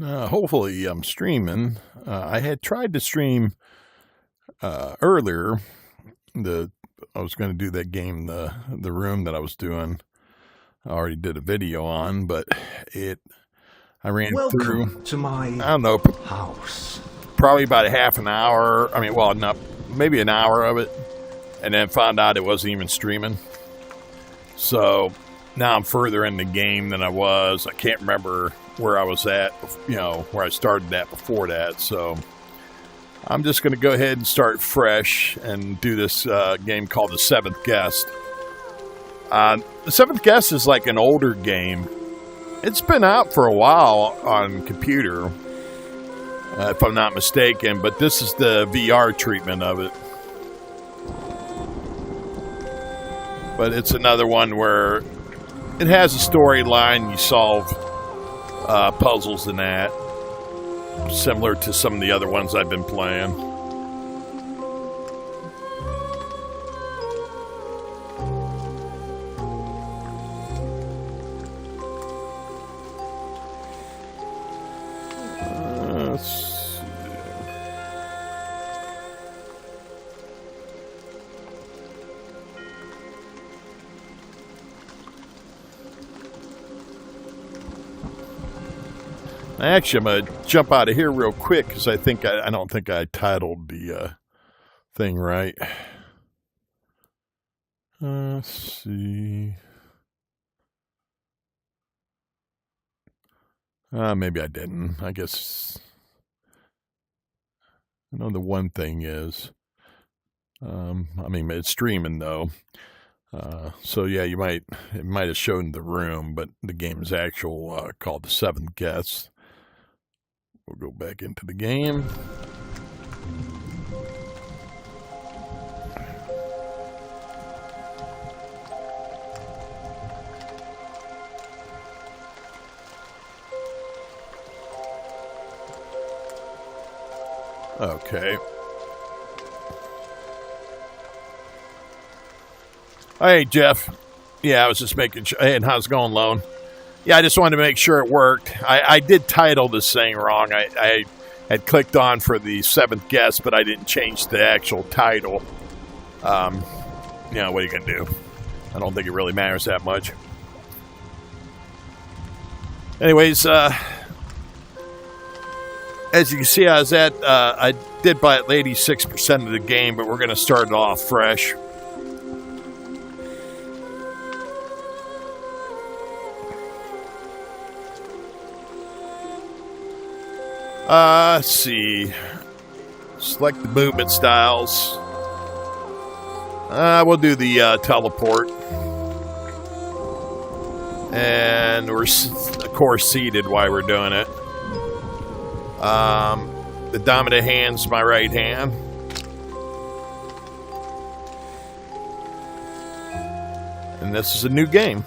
Hopefully I'm streaming. I had tried to stream earlier. I was going to do that game, the room that I was doing. I already did a video on, but I ran through to my I don't know, house. probably about a half an hour. I mean, well, not maybe an hour of it, and then found out it wasn't even streaming. So now I'm further in the game than I was. I can't remember where I was at, where I started at before that. So I'm just going to go ahead and start fresh and do this game called The Seventh Guest. The Seventh Guest is like an older game. It's been out for a while on computer, if I'm not mistaken, but this is the VR treatment of it. But it's another one where it has a storyline. You solve puzzles and that, similar to some of the other ones I've been playing. Let's see. Actually, I'm going to jump out of here real quick because I don't think I titled the thing right. Let's see. Maybe I didn't. I guess. I know the one thing is, it's streaming though. So yeah, it might have shown the room, but the game is called The Seventh Guest. We'll go back into the game. Okay. Hey, Jeff. Yeah, I was just making sure. Hey, and how's it going, Lone? Yeah, I just wanted to make sure it worked. I did title this thing wrong. I had clicked on for The Seventh Guest, but I didn't change the actual title. What are you going to do? I don't think it really matters that much. Anyways, as you can see, I did buy at 86% of the game, but we're going to start it off fresh. Let's see. Select the movement styles. We'll do the teleport. And we're, of course, seated while we're doing it. The dominant hand's my right hand. And this is a new game.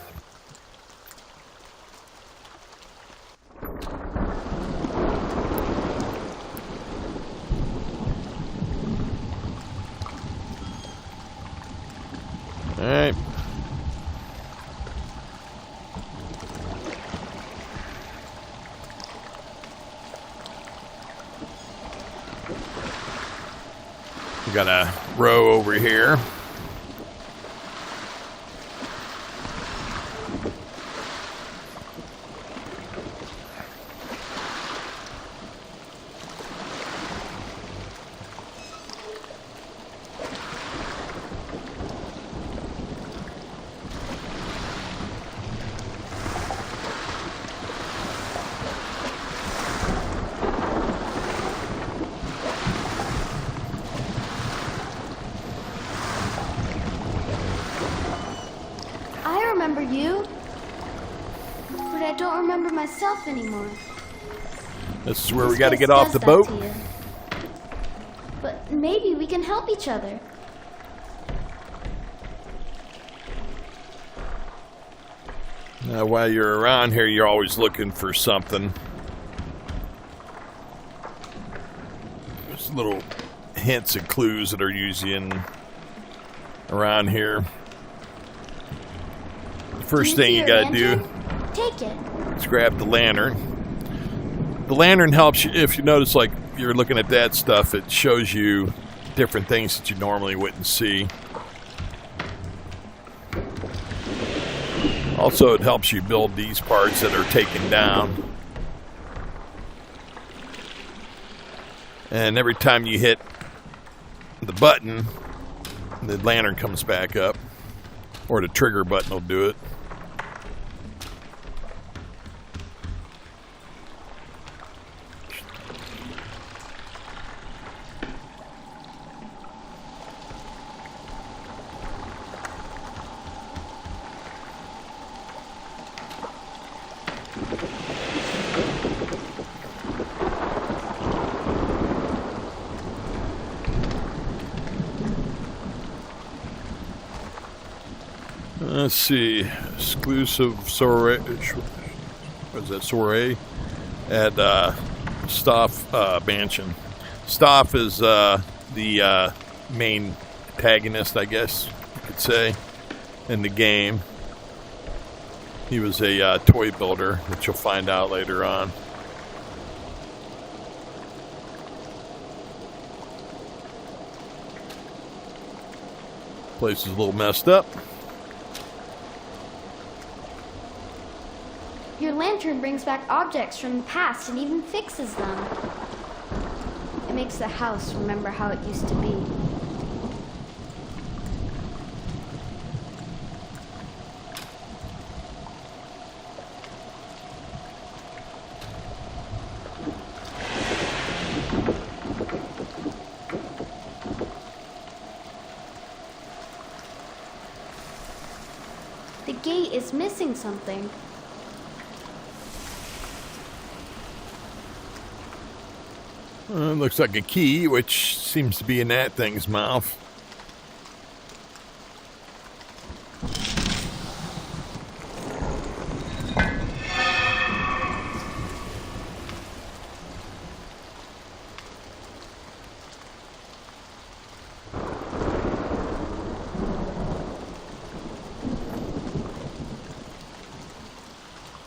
Alright. We got a row over here. Anymore. This is where we got to get off the boat. But maybe we can help each other. Now, while you're around here, you're always looking for something. There's little hints and clues that are usually around here. The first thing you gotta do Take it. is grab the lantern. The lantern helps you, if you notice, like you're looking at that stuff, it shows you different things that you normally wouldn't see. Also, it helps you build these parts that are taken down. And every time you hit the button, the lantern comes back up. Or the trigger button will do it. Let's see, exclusive soiree. What is that, soiree? At Stoff Mansion. Stoff is the main antagonist, I guess you could say, in the game. He was a toy builder, which you'll find out later on. Place is a little messed up. Your lantern brings back objects from the past and even fixes them. It makes the house remember how it used to be. The gate is missing something. Looks like a key, which seems to be in that thing's mouth.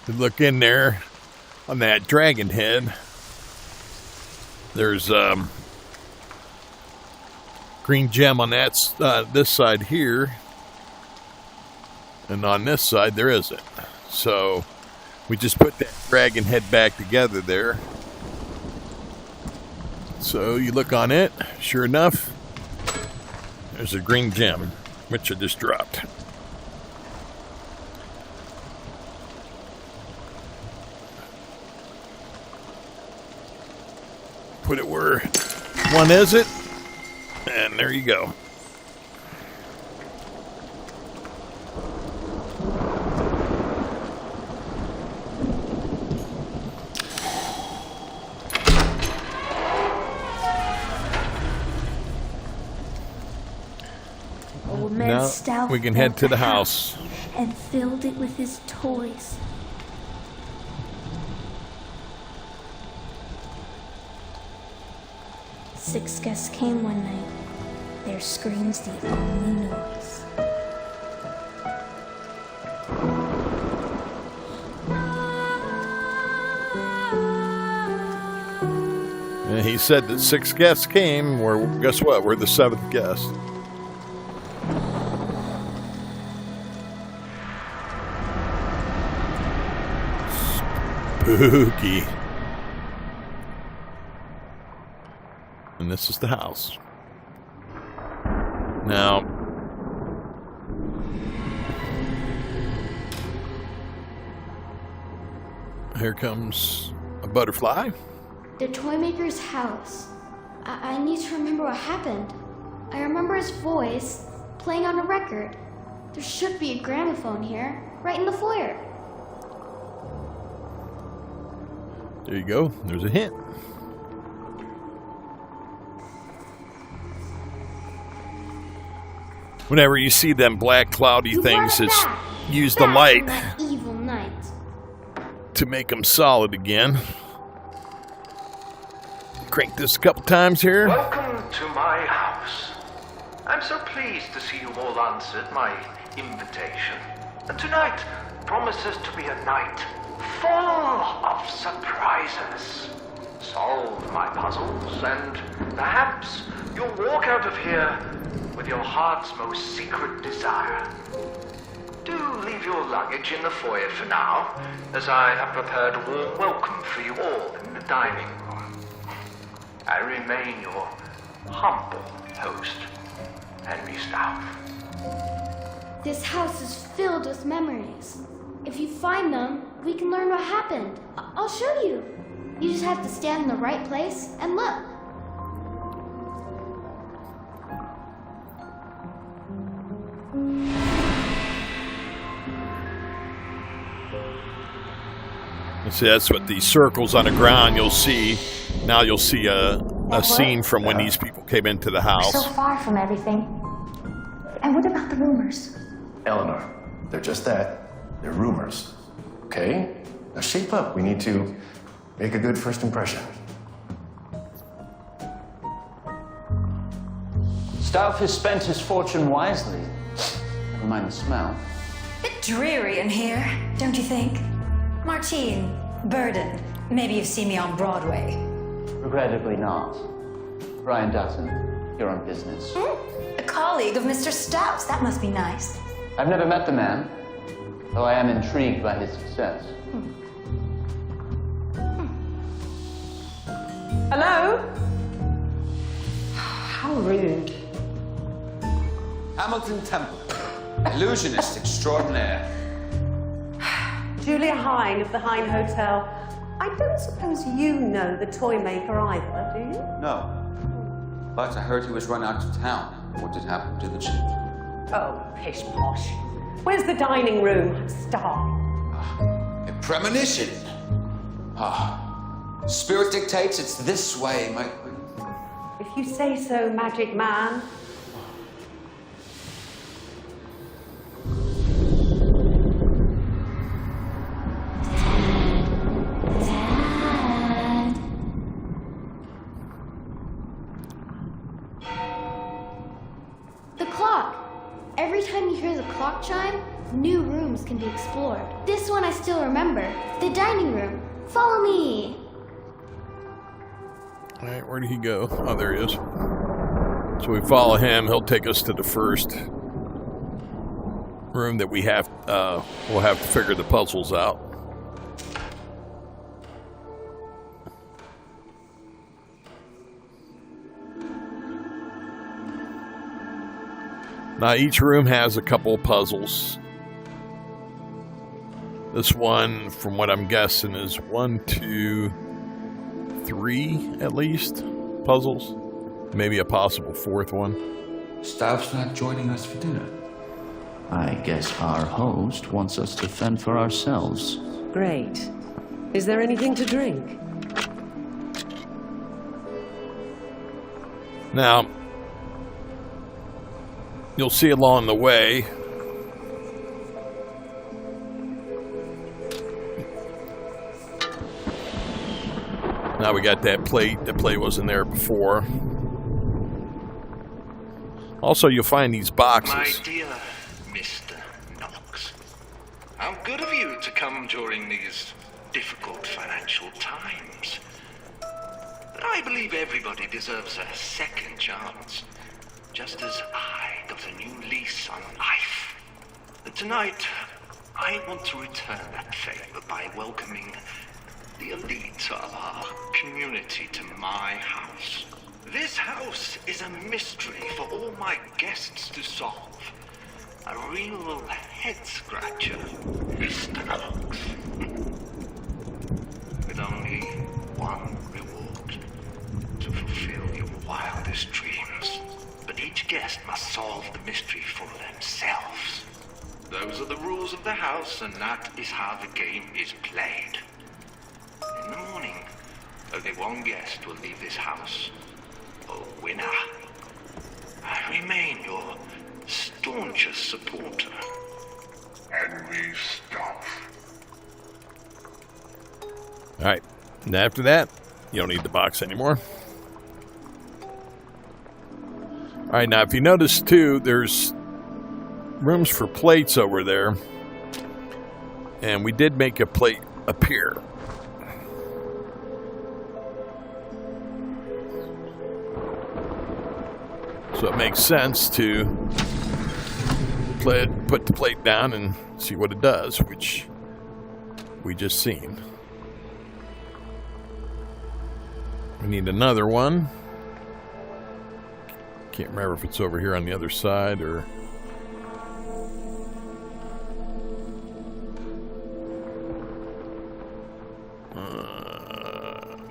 You look in there on that dragon head. There's green gem on that this side here, and on this side there isn't. So we just put that dragon head back together there. So you look on it, sure enough, there's a green gem, which I just dropped. Put it where one is it, and there you go. Old man Now Stout we can head to the house. and filled it with his toys. Six guests came one night. Their screams the only noise. And he said that 6 guests came. Guess what? We're the 7th guest. Spooky. And this is the house. Now, here comes a butterfly. The toy maker's house. I need to remember what happened. I remember his voice playing on a record. There should be a gramophone here, right in the foyer. There you go. There's a hint. Whenever you see them black cloudy You things, brought it it's back. use the Back light from that evil night. to make them solid again. Crank this a couple times here. Welcome to my house. I'm so pleased to see you all answered my invitation. And tonight, promises to be a night full of surprises. Solve my puzzles, and perhaps you'll walk out of here with your heart's most secret desire. Do leave your luggage in the foyer for now, as I have prepared a warm welcome for you all in the dining room. I remain your humble host, Henry Stouff. This house is filled with memories. If you find them, we can learn what happened. I'll show you. You just have to stand in the right place and look. See, that's what these circles on the ground you'll see. Now you'll see a scene from when these people came into the house. We're so far from everything. And what about the rumors? Eleanor, they're just that. They're rumors. Okay? Now shape up. We need to make a good first impression. Stouff has spent his fortune wisely. Never mind the smell. Bit dreary in here, don't you think? Martine, Burden, maybe you've seen me on Broadway. Regrettably not. Brian Dutton, you're on business. A colleague of Mr. Stouff's, that must be nice. I've never met the man, though I am intrigued by his success. Hello? How rude. Hamilton Temple, illusionist extraordinaire. Julia Hine of the Hine Hotel. I don't suppose you know the toy maker either, do you? No. But I heard he was run out of town. What did happen to the chief? Oh, pish posh. Where's the dining room? I'm starving. A premonition. Spirit dictates it's this way, my queen. If you say so, magic man. The clock. Every time you hear the clock chime, new rooms can be explored. This one I still remember. The dining room. Follow me. All right, where did he go? Oh, there he is. So we follow him. He'll take us to the first room that we'll have to figure the puzzles out. Now each room has a couple of puzzles. This one, from what I'm guessing, is 1, 2, 3 at least puzzles. Maybe a possible fourth one. Stouff's not joining us for dinner. I guess our host wants us to fend for ourselves. Great. Is there anything to drink? Now, you'll see along the way now we got that plate. That plate wasn't there before. Also, you'll find these boxes. My dear Mr. Knox, how good of you to come during these difficult financial times. But I believe everybody deserves a second chance, just as I got a new lease on life. And tonight, I want to return that favor by welcoming the elite of our community to my house. This house is a mystery for all my guests to solve. A real head-scratcher, Mr. Knox. With only one reward, to fulfill your wildest dreams. But each guest must solve the mystery for themselves. Those are the rules of the house, and that is how the game is played. In the morning, only one guest will leave this house. A winner. I remain your staunchest supporter, Henry Stouff. All right, and after that, you don't need the box anymore. All right, now if you notice too, there's rooms for plates over there. And we did make a plate appear. So it makes sense to put the plate down and see what it does, which we just seen. We need another one. Can't remember if it's over here on the other side or...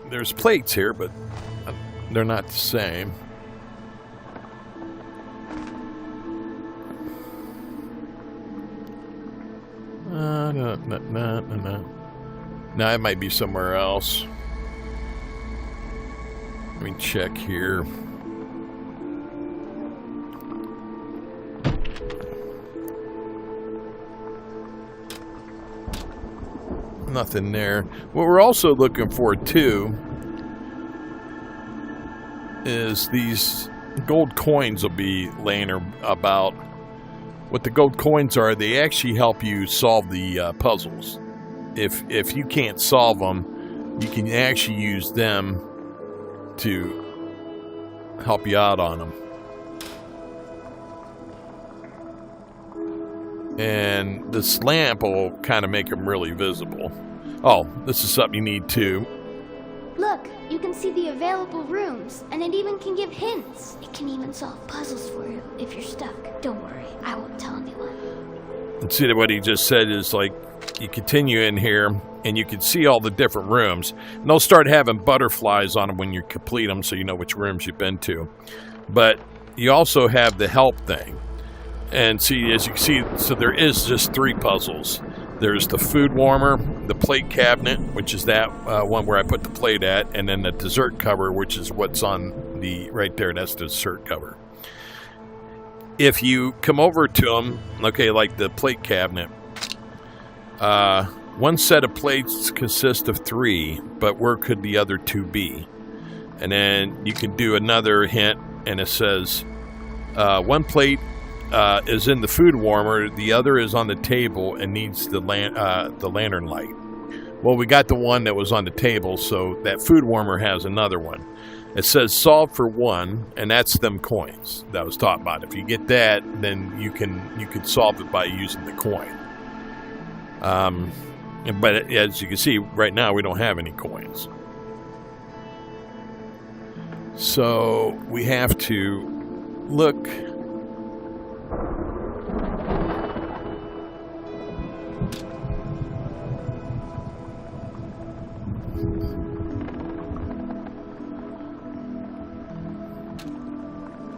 there's plates here, but they're not the same. No, it might be somewhere else. Let me check here. Nothing there. What we're also looking for too is these gold coins will be laying about. What the gold coins are, they actually help you solve the puzzles. If you can't solve them, you can actually use them to help you out on them. And this lamp will kind of make them really visible. Oh, this is something you need too. Look, you can see the available rooms, and it even can give hints. It can even solve puzzles for you if you're stuck. Don't worry, I won't tell anyone. And see, what he just said is like, you continue in here, and you can see all the different rooms. And they'll start having butterflies on them when you complete them, so you know which rooms you've been to. But you also have the help thing. And see, as you can see, so there is just 3 puzzles. There's the food warmer, the plate cabinet, which is that one where I put the plate at, and then the dessert cover, which is what's on the right there. That's the dessert cover. If you come over to them, okay, like the plate cabinet, one set of plates consists of 3, but where could the other 2 be? And then you can do another hint, and it says one plate is in the food warmer, the other is on the table and needs the lantern light. Well, we got the one that was on the table, so that food warmer has another one. It says solve for 1, and that's them coins that I was talking about. If you get that, then you can solve it by using the coin. But as you can see, right now we don't have any coins. So we have to look.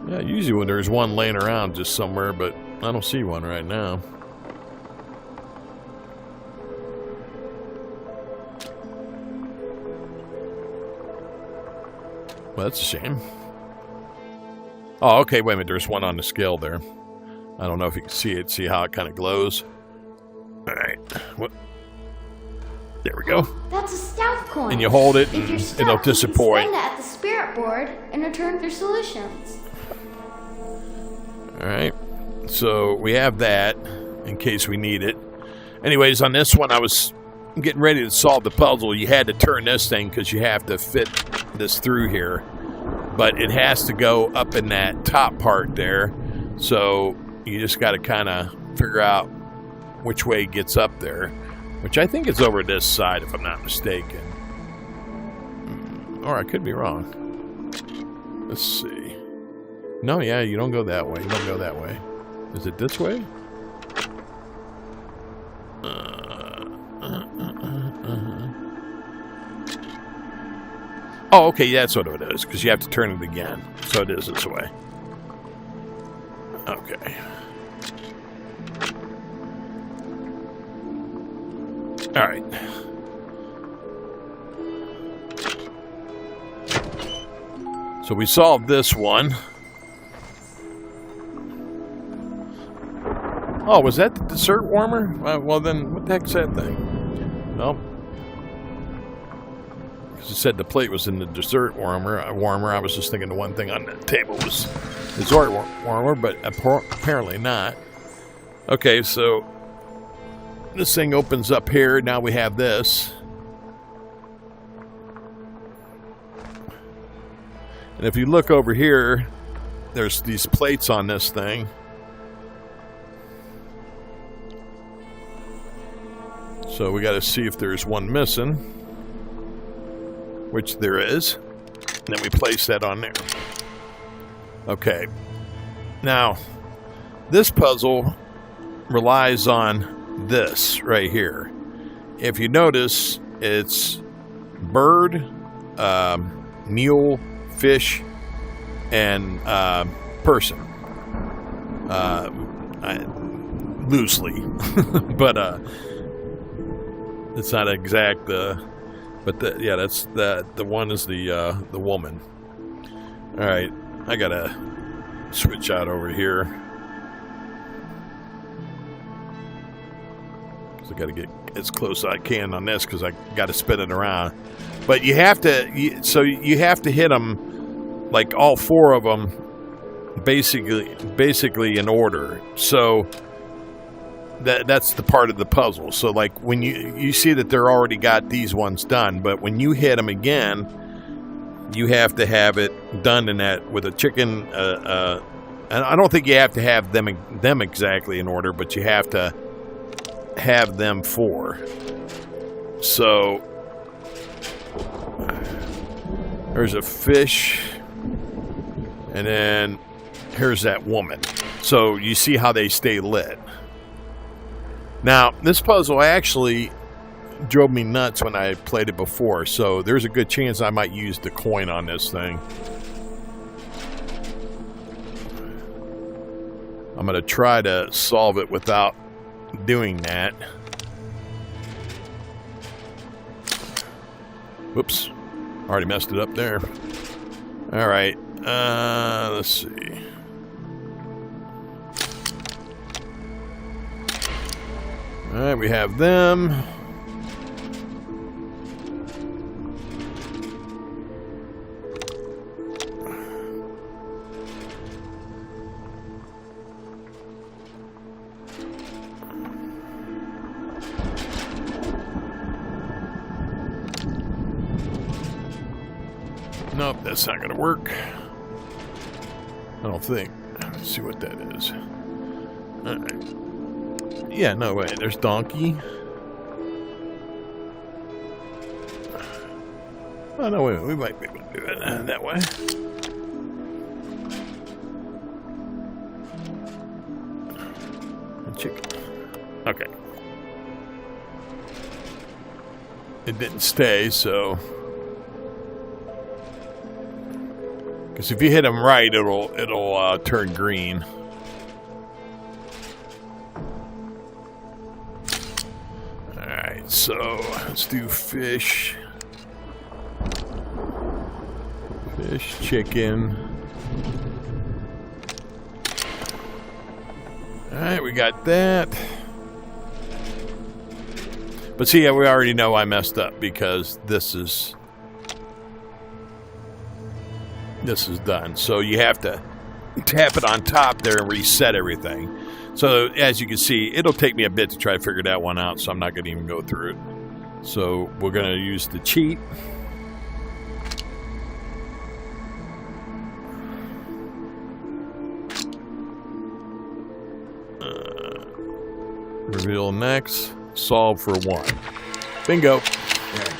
Yeah, usually when there's one laying around just somewhere, but I don't see one right now. Well, that's a shame. Oh, okay, wait a minute. There's one on the scale there. I don't know if you can see it. See how it kind of glows? All right. What? There we go. That's a stealth coin. And you hold it, If you're and stuck, it'll you can disappoint. spend it at the spirit board and return for solutions. All right. So we have that in case we need it. Anyways, on this one, I was getting ready to solve the puzzle. You had to turn this thing because you have to fit this through here. But it has to go up in that top part there. So you just got to kind of figure out which way it gets up there. Which I think is over this side, if I'm not mistaken. Or I could be wrong. Let's see. No, yeah, you don't go that way. You don't go that way. Is it this way? Oh, okay, that's what it is, because you have to turn it again. So it is this way. Okay. All right. So we solved this one. Oh, was that the dessert warmer? Well, then, what the heck's that thing? Nope. Because it said the plate was in the dessert warmer. I was just thinking the one thing on the table was the dessert warmer, but apparently not. Okay, so this thing opens up here. Now we have this. And if you look over here, there's these plates on this thing. So we got to see if there's one missing, which there is. And then we place that on there. Okay. Now, this puzzle relies on this right here. If you notice, it's bird, mule, fish, and person. Loosely. But it's not exact. But yeah, that's the one is the woman. All right, I gotta switch out over here. So I gotta get as close as I can on this because I gotta spin it around. But you have to, so you have to hit them, like all four of them, basically in order. So that's the part of the puzzle. So like when you see that they're already got these ones done, but when you hit them again, you have to have it done in that with a chicken. And I don't think you have to have them exactly in order, but you have to have them four. So there's a fish, and then here's that woman. So you see how they stay lit. Now, this puzzle actually drove me nuts when I played it before, so there's a good chance I might use the coin on this thing. I'm going to try to solve it without doing that. Whoops. Already messed it up there. All right. Let's see. All right, we have them. Nope, that's not going to work. I don't think. Let's see what that is. All right. Yeah, no way. There's donkey. Oh, no, wait. We might be able to do it that way. Chicken. Okay. It didn't stay, so... Because if you hit them right, it'll turn green. Alright, so let's do fish. Fish, chicken. Alright, we got that. But see, yeah, we already know I messed up because this is done. So you have to tap it on top there and reset everything. So as you can see, it'll take me a bit to try to figure that one out, so I'm not going to even go through it. So we're going to use the cheat. Reveal next. Solve for 1. Bingo. Okay.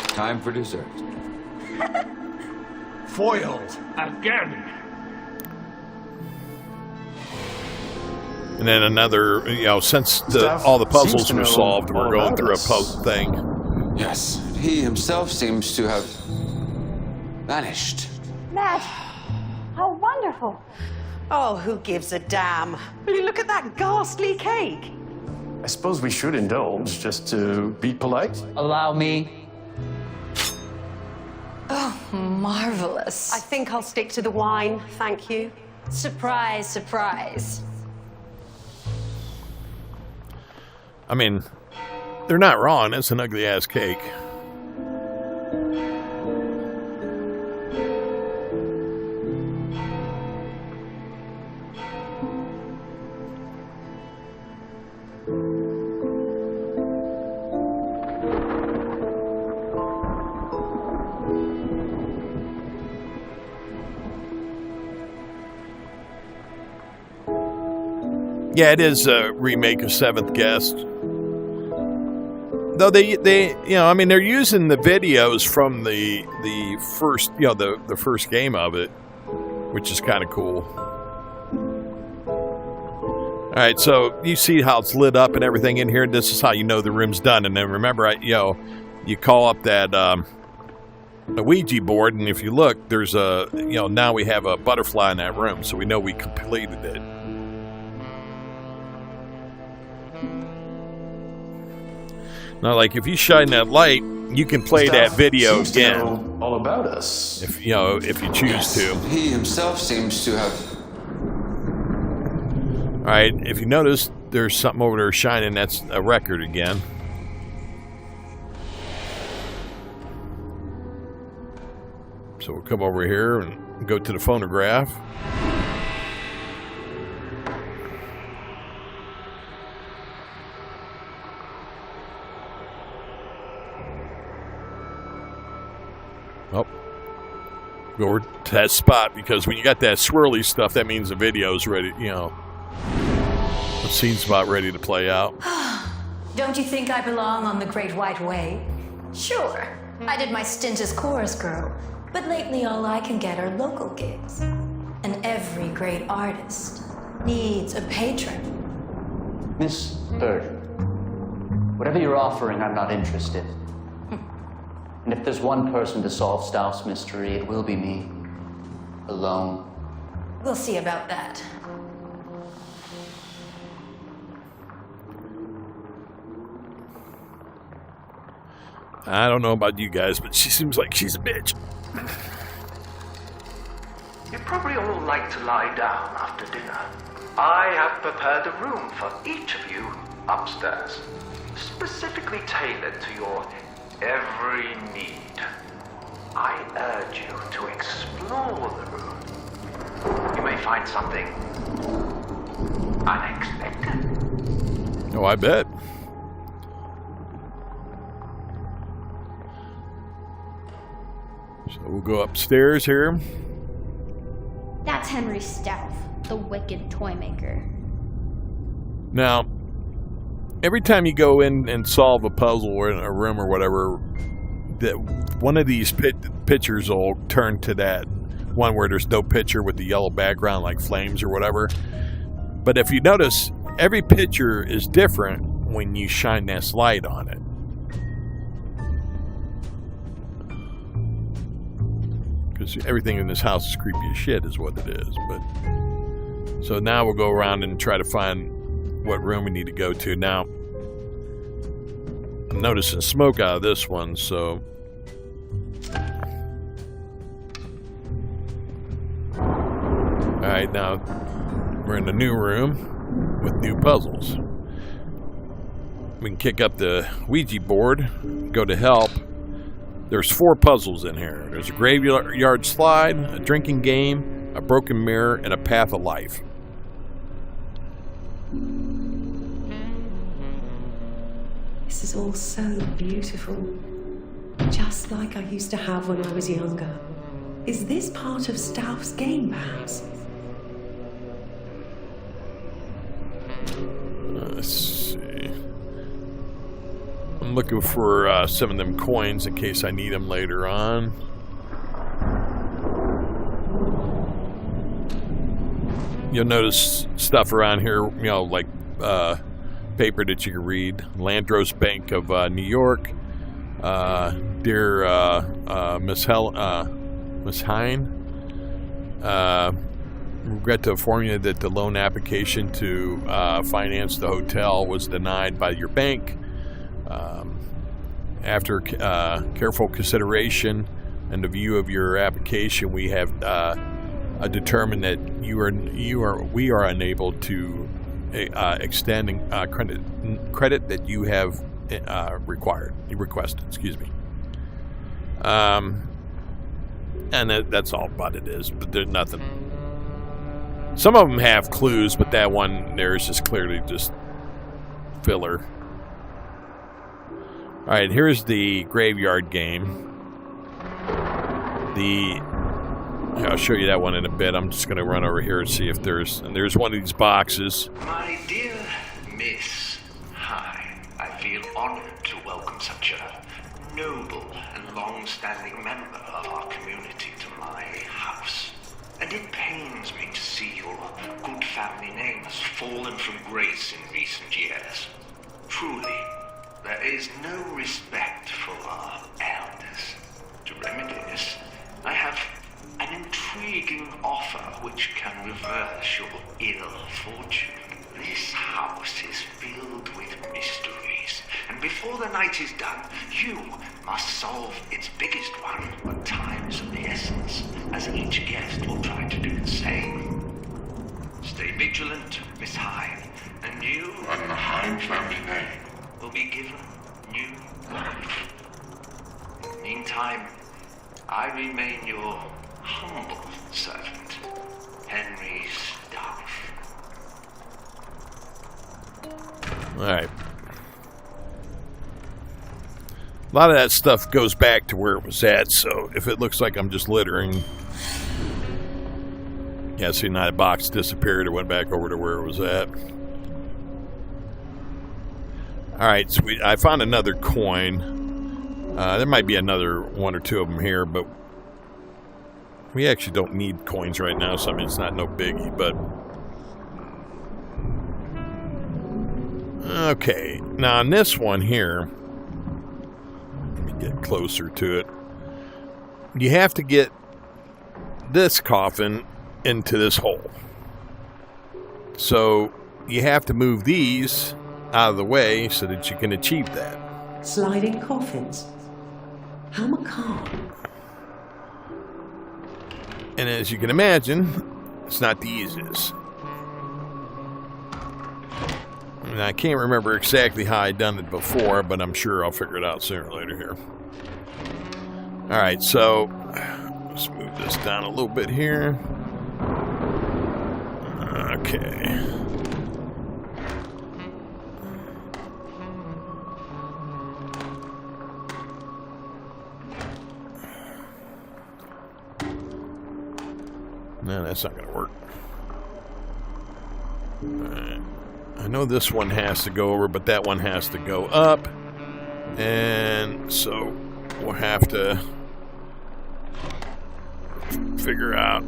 Time for dessert. Foiled again. And then another, since all the puzzles were solved, we're going through a puzzle thing. Yes, he himself seems to have vanished. Ned, how wonderful. Oh, who gives a damn? Will you look at that ghastly cake? I suppose we should indulge just to be polite. Allow me. Oh, marvelous. I think I'll stick to the wine, thank you. Surprise, surprise. I mean, they're not wrong. It's an ugly-ass cake. Yeah, it is a remake of Seventh Guest. Though they I mean, they're using the videos from the first, the first game of it, which is kind of cool. All right, so you see how it's lit up and everything in here. This is how you know the room's done. And then remember, you call up that a Ouija board, and if you look, there's a now we have a butterfly in that room, so we know we completed it. Now, like if you shine that light, you can play that video again. To know all about us. If if you choose to. He himself seems to have. All right, if you notice, there's something over there shining. That's a record again. So we'll come over here and go to the phonograph. Oh, go over to that spot, because when you got that swirly stuff, that means the video's ready, the scene's about ready to play out. Don't you think I belong on the Great White Way? Sure, I did my stint as chorus girl, but lately all I can get are local gigs. And every great artist needs a patron. Miss Burden, whatever you're offering, I'm not interested. And if there's one person to solve Stauf's mystery, it will be me. Alone. We'll see about that. I don't know about you guys, but she seems like she's a bitch. You'd probably all like to lie down after dinner. I have prepared a room for each of you upstairs, specifically tailored to your every need. I urge you to explore the room. You may find something unexpected. Oh, I bet. So we'll go upstairs here. That's Henry Stauf, the wicked toy maker. Now, every time you go in and solve a puzzle or in a room or whatever, that one of these pictures will turn to that one where there's no picture with the yellow background, like flames or whatever. But if you notice, every picture is different when you shine this light on it. Because everything in this house is creepy as shit, is what it is. But so now we'll go around and try to find what room we need to go to. Now, I'm noticing smoke out of this one, so alright, now we're in a new room with new puzzles. We can kick up the Ouija board, go to help. There's 4 puzzles in here. There's a graveyard slide, a drinking game, a broken mirror, and a path of life. This is all so beautiful. Just like I used to have when I was younger. Is this part of Stauf's game, perhaps? Let's see. I'm looking for some of them coins in case I need them later on. You'll notice stuff around here, like paper that you can read. Landros Bank of New York. Dear Miss Hine. Regret to inform you that the loan application to finance the hotel was denied by your bank. After careful consideration and the view of your application, we have determined that we are unable to extend credit that you have requested. Excuse me. And that's all but it is. But there's nothing. Some of them have clues, but that one there is just clearly just filler. Alright, here's the graveyard game. I'll show you that one in a bit. I'm just going to run over here and see if there's one of these boxes. My dear Miss High, I feel honored to welcome such a noble and long-standing member of our community to my house. And it pains me to see your good family name has fallen from grace in recent years. Truly, there is no respect for our elders. To remedy this, I have an intriguing offer which can reverse your ill fortune. This house is filled with mysteries, and before the night is done, you must solve its biggest one. But time is of the essence, as each guest will try to do the same. Stay vigilant, Miss Hyde, and you and the Hyde family name will be given new life. In the meantime, I remain your humble servant, Henry Staff. Alright. A lot of that stuff goes back to where it was at, so if it looks like I'm just littering... Yeah, see, now the box disappeared. It went back over to where it was at. Alright, so I found another coin. There might be another one or two of them here, but we actually don't need coins right now, so I mean, it's not no biggie, but... Okay, now on this one here, let me get closer to it. You have to get this coffin into this hole. So you have to move these out of the way so that you can achieve that. Sliding coffins? How macabre. And as you can imagine, it's not the easiest. And I can't remember exactly how I'd done it before, but I'm sure I'll figure it out sooner or later here. Alright, so let's move this down a little bit here. Okay. No, that's not going to work. Alright. I know this one has to go over, but that one has to go up. And so we'll have to figure out.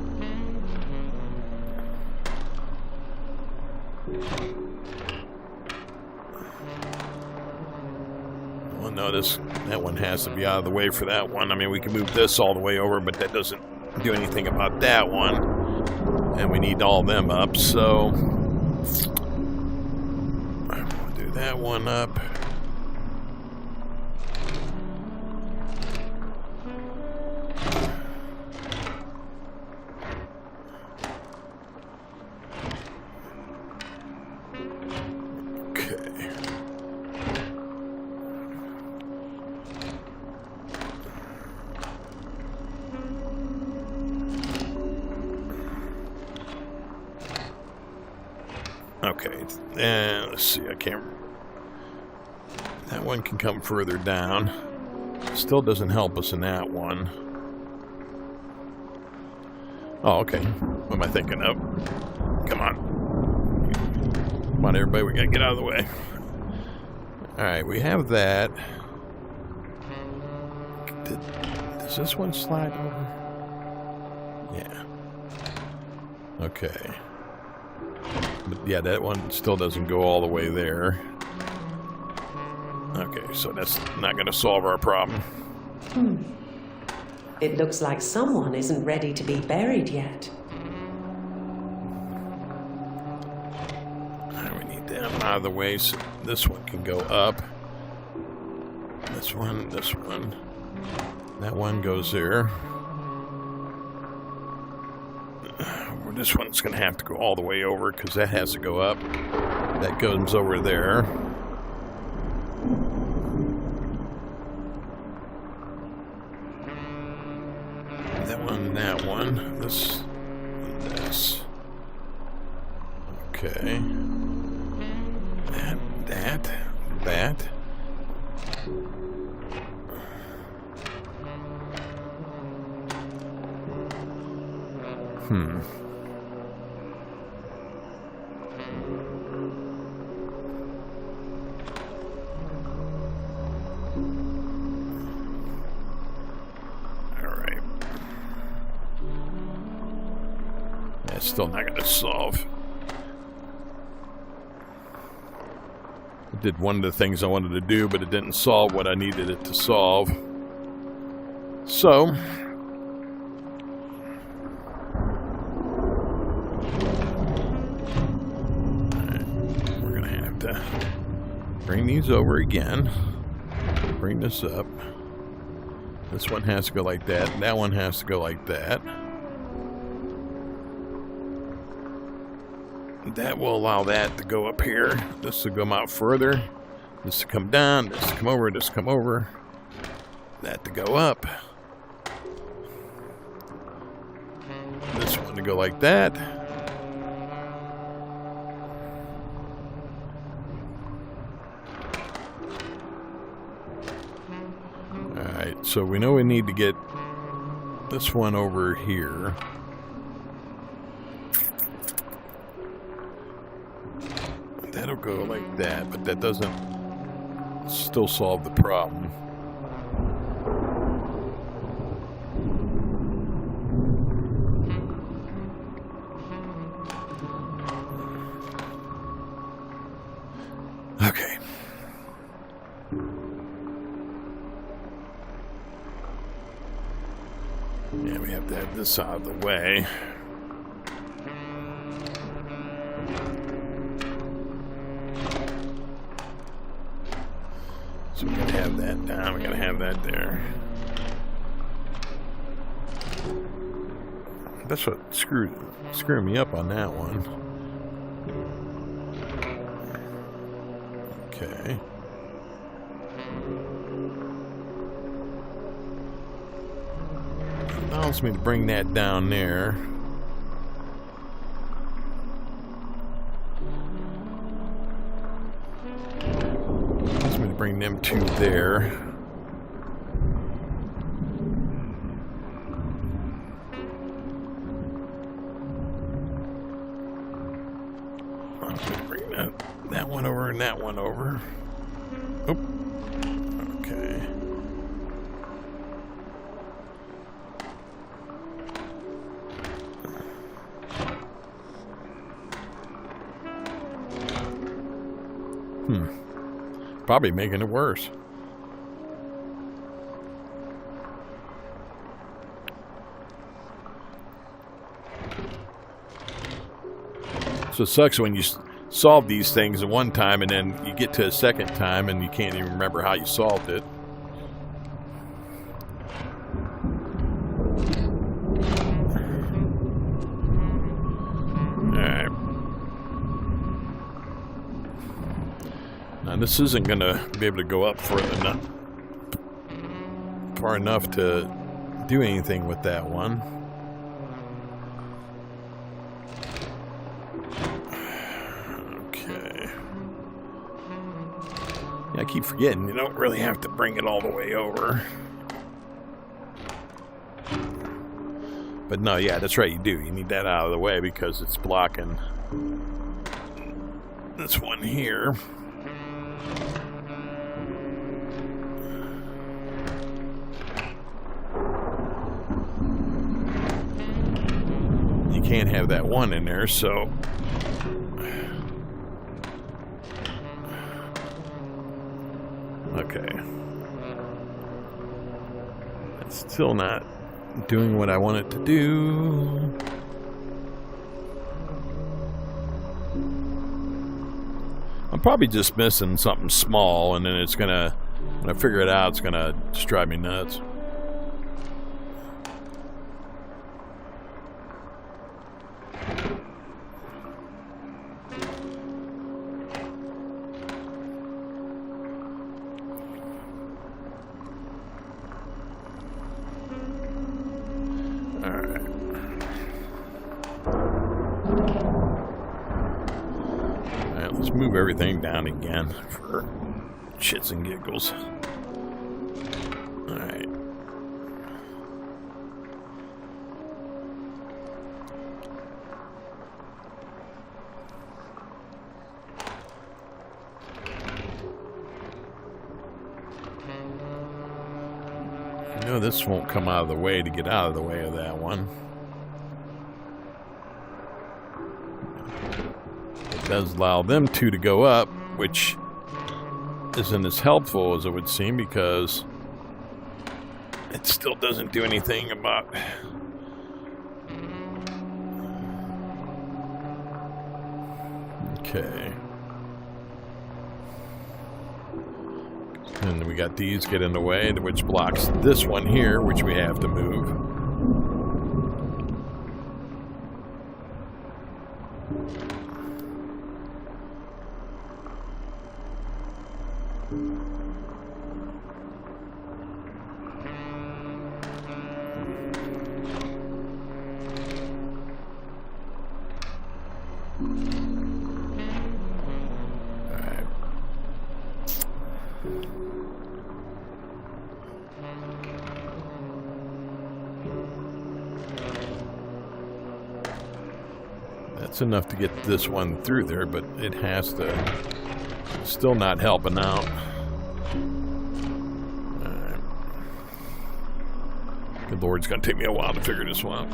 Well, notice that one has to be out of the way for that one. I mean, we can move this all the way over, but that doesn't do anything about that one. And we need all them up, so I'll do that one up. Okay, and let's see, I can't... That one can come further down. Still doesn't help us in that one. Oh, okay. What am I thinking of? Come on. Come on, everybody, we gotta get out of the way. Alright, we have that. Does this one slide over? Yeah. Okay. But yeah, that one still doesn't go all the way there. Okay, so that's not going to solve our problem. It looks like someone isn't ready to be buried yet. We need them out of the way so this one can go up. This one, this one. That one goes there. This one's going to have to go all the way over because that has to go up. That goes over there. That one, that one. This, this. Okay. That. That's still not going to solve. It did one of the things I wanted to do, but it didn't solve what I needed it to solve. So, we're going to have to bring these over again. Bring this up. This one has to go like that. That one has to go like that. That will allow that to go up here. This to come out further. This to come down. This to come over. This to come over. That to go up. This one to go like that. Alright, so we know we need to get this one over here. That'll go like that, but that doesn't still solve the problem. Okay. Yeah, we have to have this out of the way. So we gotta have that down, we gotta have that there. That's what screwed me up on that one. Okay. Allows me to bring that down there. Allows me to bring them two there. I'm going to bring that one over and that one over. Oop. Okay. Probably making it worse. So it sucks when you solve these things at one time and then you get to a second time and you can't even remember how you solved it. Alright. Now this isn't going to be able to go up far enough to do anything with that one. I keep forgetting, you don't really have to bring it all the way over. But no, yeah, that's right, you do. You need that out of the way because it's blocking this one here. You can't have that one in there, so... Okay. It's still not doing what I want it to do. I'm probably just missing something small, and then it's gonna, when I figure it out, it's gonna just drive me nuts. Move everything down again for shits and giggles. Alright. I know this won't come out of the way to get out of the way of that one. does allow them two to go up, which isn't as helpful as it would seem because it still doesn't do anything about... Okay. And we got these get in the way, which blocks this one here, which we have to move. That's enough to get this one through there, but it has to still not helping out. Alright. Good Lord, it's going to take me a while to figure this one out.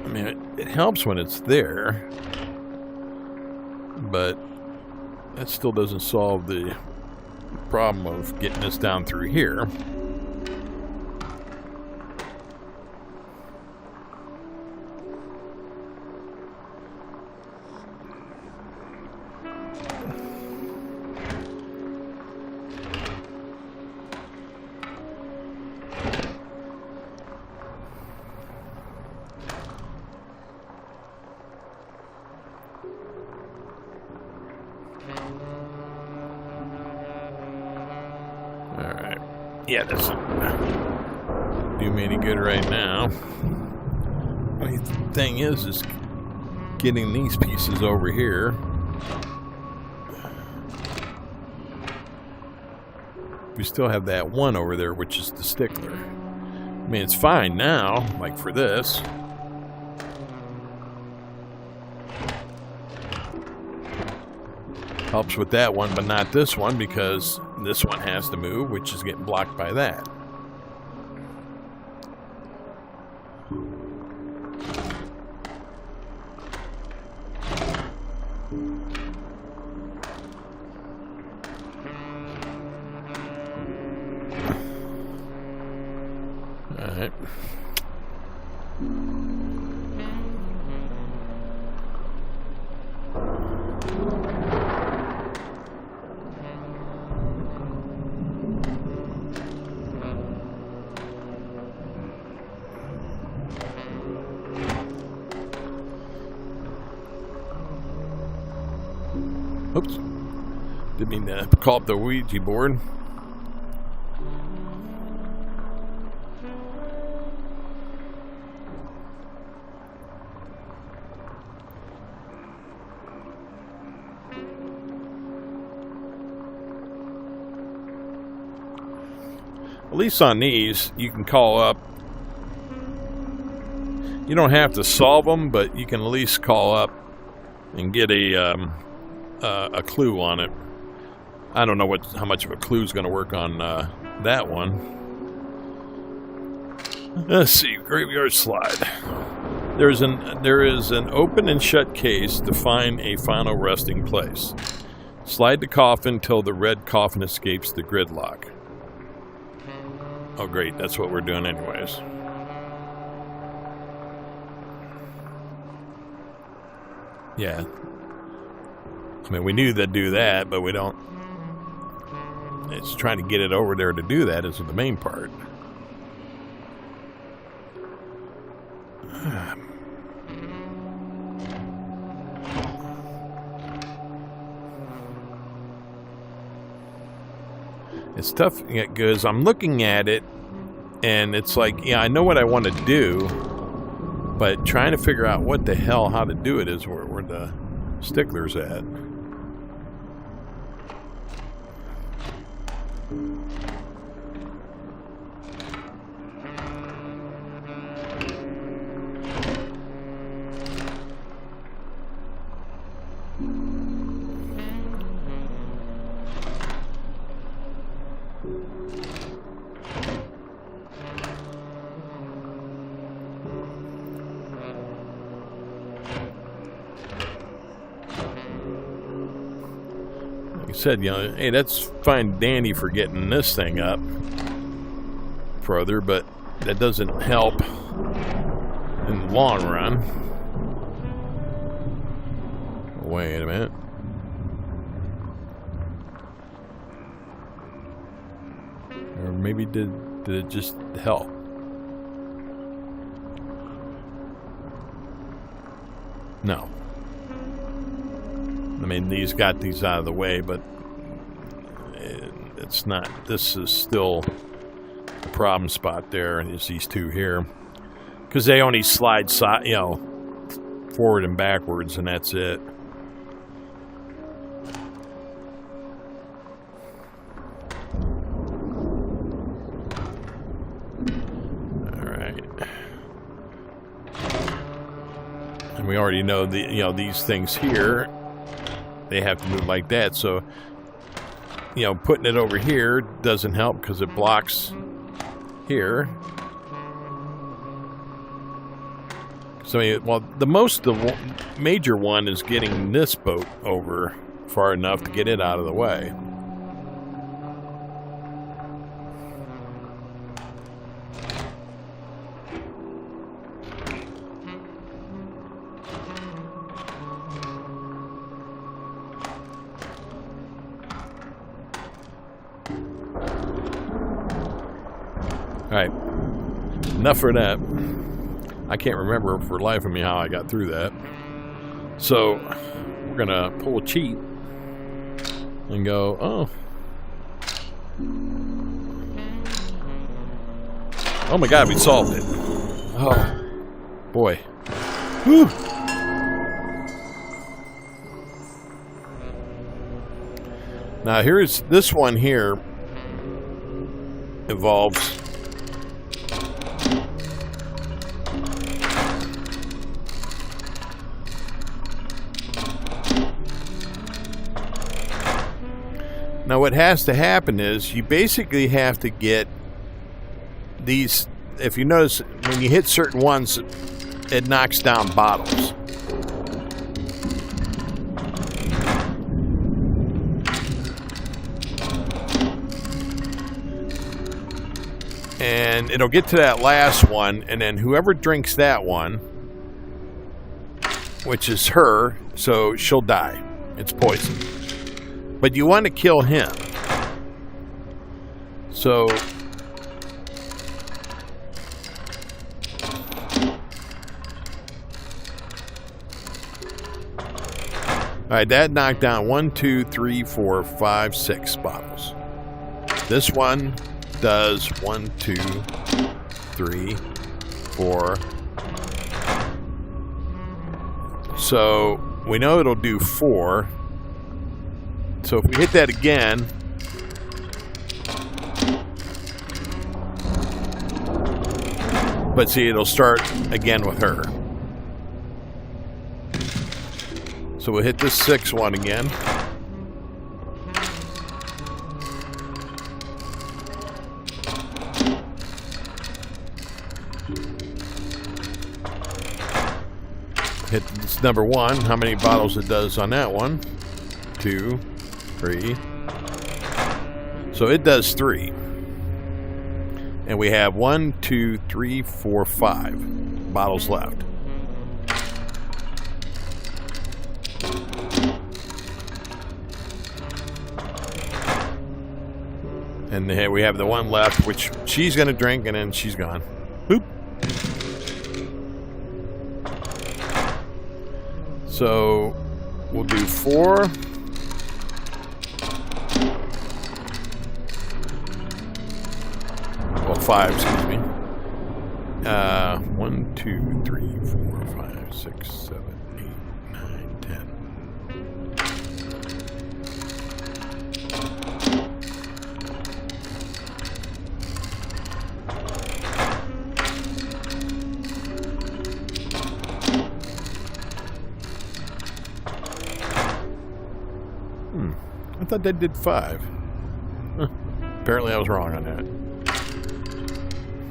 I mean, it helps when it's there, but that still doesn't solve the problem of getting this down through here. Yeah, this doesn't do me any good right now. The thing is getting these pieces over here. We still have that one over there, which is the stickler. I mean, it's fine now, like for this. Helps with that one, but not this one, because this one has to move, which is getting blocked by that. All right. Oops. Didn't mean to call up the Ouija board. At least on these, you can call up. You don't have to solve them, but you can at least call up and get a clue on it. I don't know how much of a clue is going to work on that one. Let's see, graveyard slide. There is an open and shut case to find a final resting place. Slide the coffin till the red coffin escapes the gridlock. Oh great, that's what we're doing anyways. Yeah. I mean, we knew they'd do that, but we don't... It's trying to get it over there to do that is the main part. It's tough because I'm looking at it, and it's like, yeah, I know what I want to do, but trying to figure out what the hell, how to do it is where the stickler's at. said, you know, hey, that's fine and dandy for getting this thing up further, but that doesn't help in the long run. Wait a minute. Or maybe did it just help? No. I mean, these got these out of the way, but it's not. This is still the problem spot. There is these two here, because they only slide side, you know, forward and backwards, and that's it. We already know the, you know, these things here, they have to move like that. So, you know, putting it over here doesn't help because it blocks here. So, well, the major one is getting this boat over far enough to get it out of the way. Alright, enough for that. I can't remember for the life of me how I got through that. So, we're gonna pull a cheat and go, oh. Oh my god, we solved it. Oh, boy. Whew. Now here's, this one here involves now what has to happen is you basically have to get these, if you notice when you hit certain ones it knocks down bottles. And it'll get to that last one, and then whoever drinks that one, which is her, so she'll die. It's poison. But you want to kill him. So alright, that knocked down 1, 2, 3, 4, 5, 6 bottles. This one does 1, 2, 3, 4. So we know it'll do 4. So if we hit that again, but see, it'll start again with her. So we'll hit this 6 one again. Hit this number 1, how many bottles it does on that one. 2, 3. So it does 3. And we have 1, 2, 3, 4, 5 bottles left. And then we have the one left, which she's going to drink, and then she's gone. Boop. So we'll do 4. Well, 5, excuse me. 1, 2, 3, 4, 5, 6, 7, 8, 9, 10. I thought they did 5. Huh. Apparently I was wrong on that.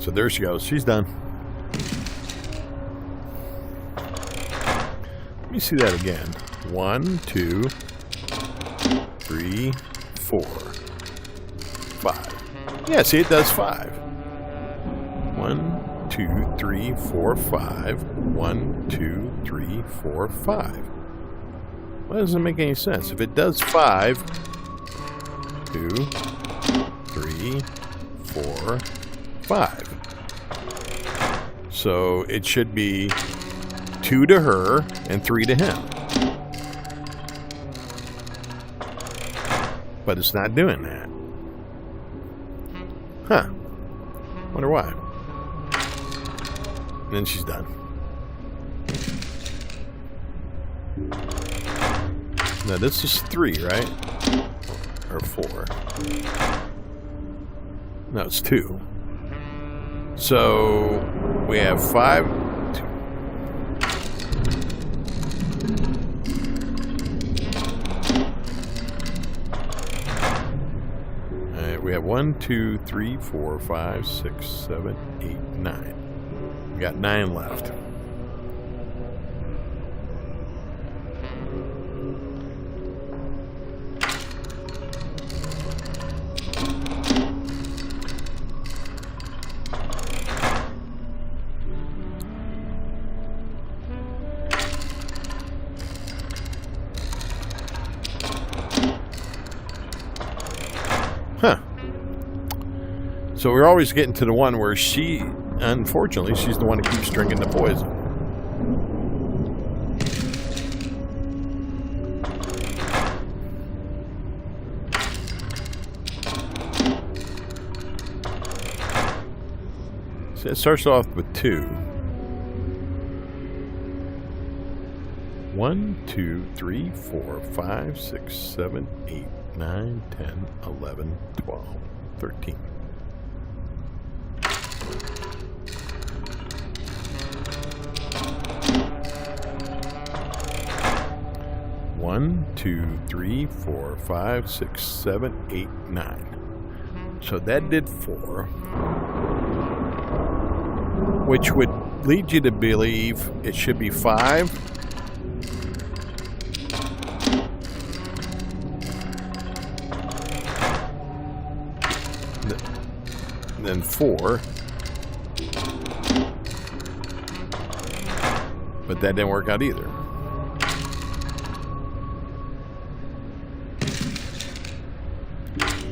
So there she goes. She's done. Let me see that again. 1, 2, 3, 4, 5. Yeah, see, it does 5. 1, 2, 3, 4, 5. 1, 2, 3, 4, 5. Well, that doesn't make any sense. If it does 5, 2, 3, 4, 5. So it should be 2 to her and 3 to him. But it's not doing that. Huh. Wonder why. And then she's done. Now this is 3, right? Or 4. No, it's 2. So we have 5. 2. Alright, we have 1, 2, 3, 4, 5, 6, 7, 8, 9. We got 9 left. Huh. So we're always getting to the one where she, unfortunately, she's the one that keeps drinking the poison. So it starts off with 2. 1, 2, 3, 4, 5, 6, 7, 8, 9, 10, 11, 12, 13. One, 2, 3, 4, 5, 6, 7, 8, 9. So that did 4. Which would lead you to believe it should be 5. Then 4. But that didn't work out either.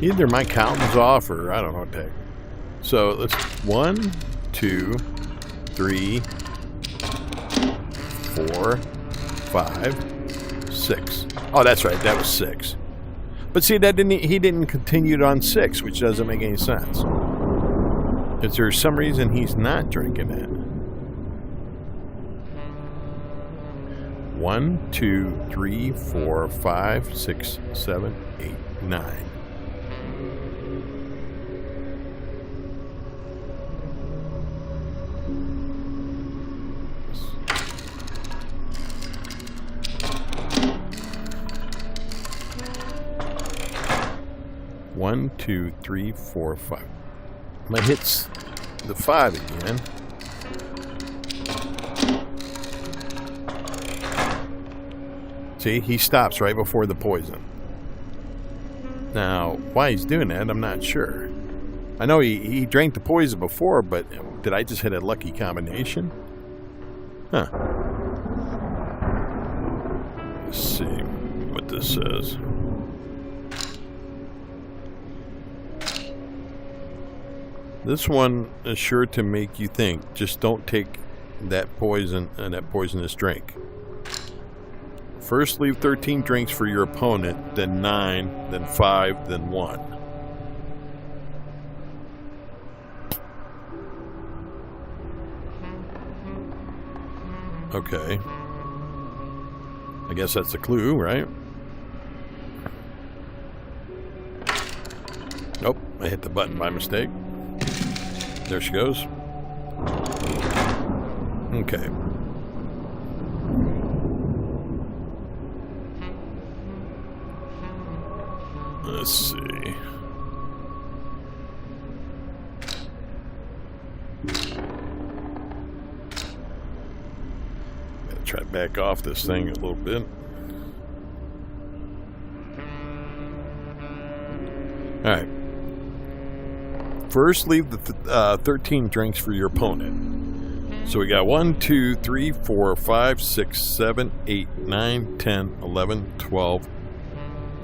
Either my counting's off or I don't know what the heck. So let's 1, 2, 3, 4, 5, 6. Oh, that's right. That was 6. But see, that he didn't continue it on 6, which doesn't make any sense. Is there some reason he's not drinking it? 1, 2, 3, 4, 5, 6, 7, 8, 9. One, 2, 3, 4, 5. My hits the 5 again. See, he stops right before the poison. Now, why he's doing that, I'm not sure. I know he drank the poison before, but did I just hit a lucky combination? Huh. Let's see what this says. This one is sure to make you think. Just don't take that poison and that poisonous drink. First leave 13 drinks for your opponent, then 9, then 5, then 1. Okay. I guess that's a clue, right? Nope, I hit the button by mistake. There she goes. Okay. Let's see. Gotta try to back off this thing a little bit. First, leave the 13 drinks for your opponent. So we got 1, 2, 3, 4, 5, 6, 7, 8, 9, 10, 11, 12,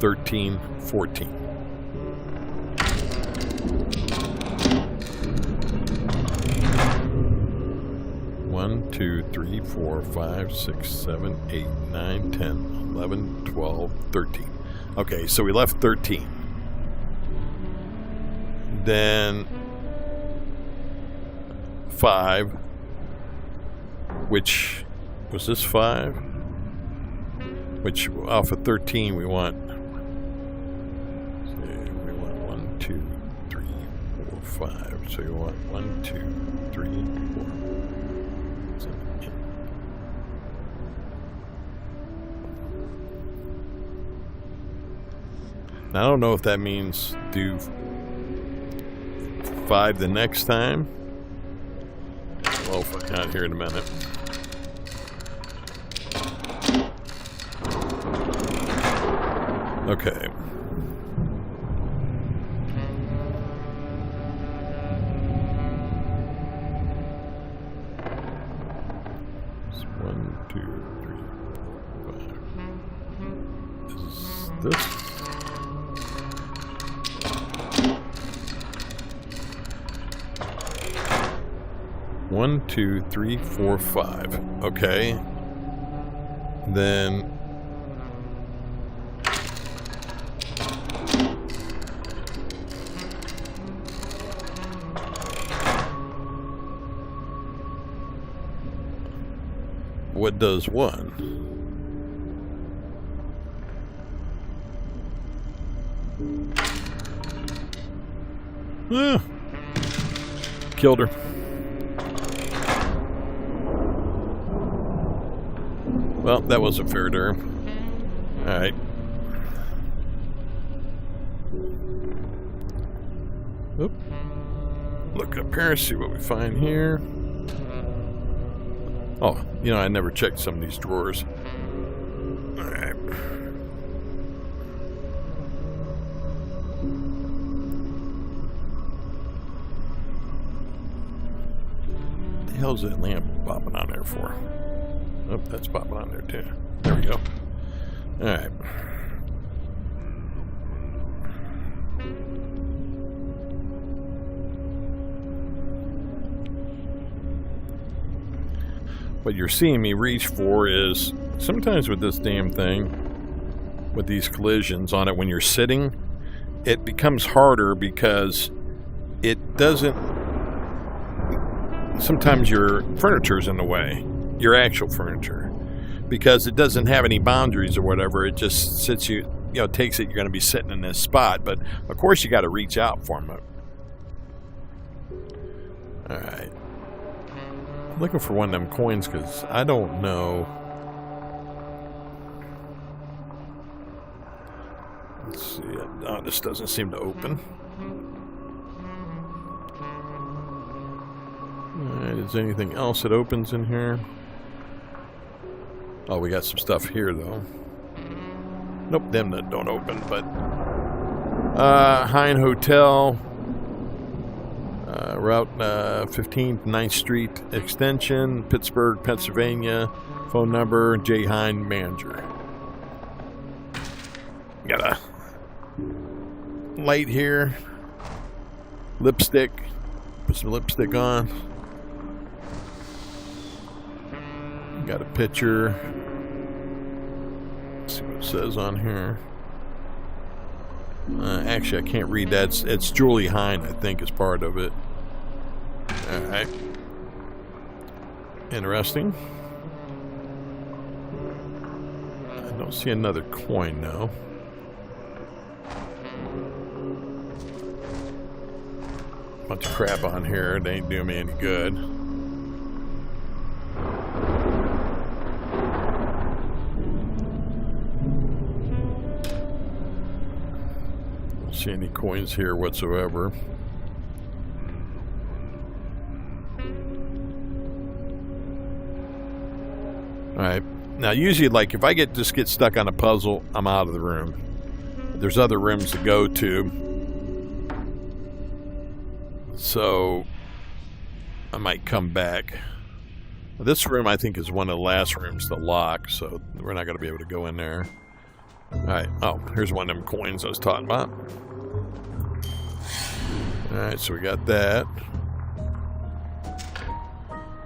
13, 14. One, 2, 3, 4, 5, 6, 7, 8, 9, 10, 11, 12, 13. Okay, so we left 13. Then 5, which was this 5? Which off of 13 we want. We want 1, 2, 3, 4, 5. So you want 1, 2, 3, 4. 7, 8. Now, I don't know if that means do 5 the next time. We'll find out here in a minute. Okay. It's 1, 2, 3, 4, 5. Is this? One, 2, 3, 4, 5. Okay. Then what does 1? Killed her. Well, that wasn't fair to her. Alright. Oop. Look up here, see what we find here. Oh, you know, I never checked some of these drawers. Alright. What the hell's that lamp popping on there for? Oh, that's popping on there too. There we go. Alright. What you're seeing me reach for is sometimes with this damn thing, with these collisions on it when you're sitting, it becomes harder because it doesn't. Sometimes your furniture's in the way. Your actual furniture, because it doesn't have any boundaries or whatever. It just sits you know, takes it you're going to be sitting in this spot, but of course you got to reach out for them. All right, I'm looking for one of them coins because I don't know. Let's see. Oh, this doesn't seem to open. All right, is there anything else that opens in here? Oh, we got some stuff here, though. Nope, them that don't open, but... Hine Hotel. Route 15th, 9th Street Extension, Pittsburgh, Pennsylvania. Phone number, J. Hine, manager. Got a light here. Lipstick. Put some lipstick on. Got a picture. Let's see what it says on here. Actually, I can't read that. It's Julie Hine, I think, is part of it. Alright. Interesting. I don't see another coin, though. Bunch of crap on here. It ain't doing me any good. Don't see any coins here whatsoever. Alright. Now usually, like, if I just get stuck on a puzzle, I'm out of the room. There's other rooms to go to. So I might come back. This room, I think, is one of the last rooms to lock, so we're not going to be able to go in there. Alright, oh, here's one of them coins I was talking about. Alright, so we got that.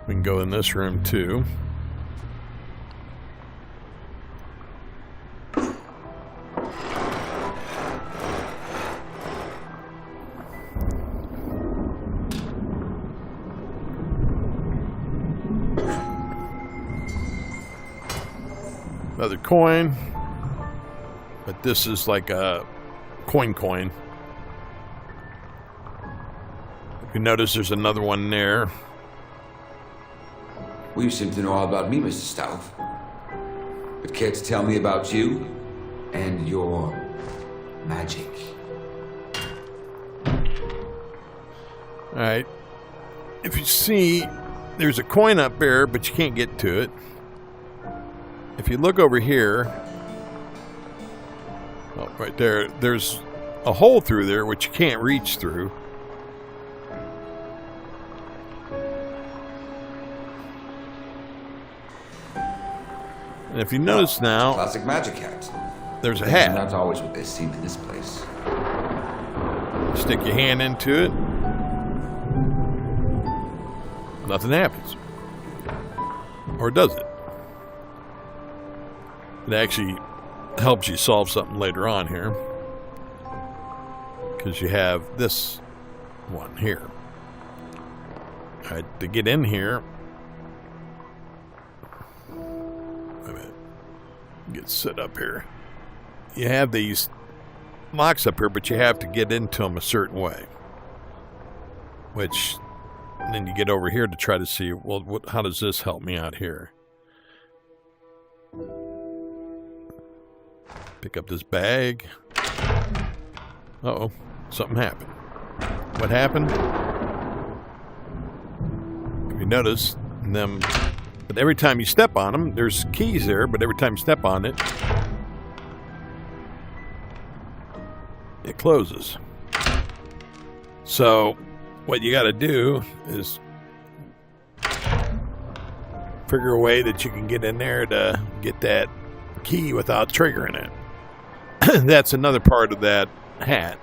We can go in this room, too. Another coin, but this is like a coin. If you notice, there's another one there. Well, you seem to know all about me, Mr. Stout. But care to tell me about you and your magic? Alright. If you see, there's a coin up there, but you can't get to it. If you look over here, oh, right there, there's a hole through there which you can't reach through. And if you notice now, classic magic hat. There's a hat. Not always what they seem in this place. Stick your hand into it. Nothing happens. Or does it? It actually helps you solve something later on here. Because you have this one here. Alright, to get in here. Wait a minute. Get set up here. You have these locks up here, but you have to get into them a certain way. Which, and then you get over here to try to see, well, how does this help me out here? Pick up this bag. Uh-oh, something happened. What happened? If you notice, them, but every time you step on them, there's keys there, but every time you step on it, it closes. So, what you got to do is figure a way that you can get in there to get that key without triggering it. That's another part of that hat.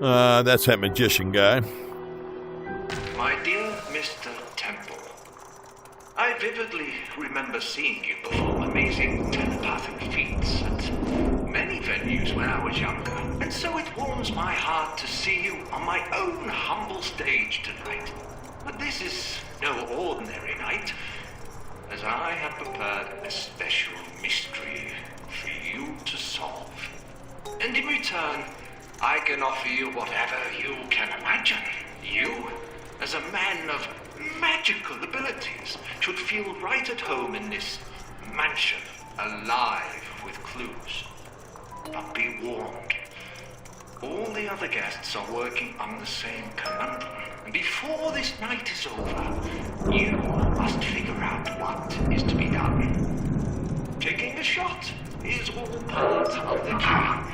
That's that magician guy. My dear Mr. Temple, I vividly remember seeing you perform amazing telepathic feats at many venues when I was younger, and so it warms my heart to see you on my own humble stage tonight. But this is no ordinary night, as I have prepared a special mystery for you to solve. And in return, I can offer you whatever you can imagine. You, as a man of magical abilities, should feel right at home in this mansion, alive with clues. But be warned, all the other guests are working on the same conundrum. And before this night is over, you must figure out what is to be done. Taking a shot is all part of the game.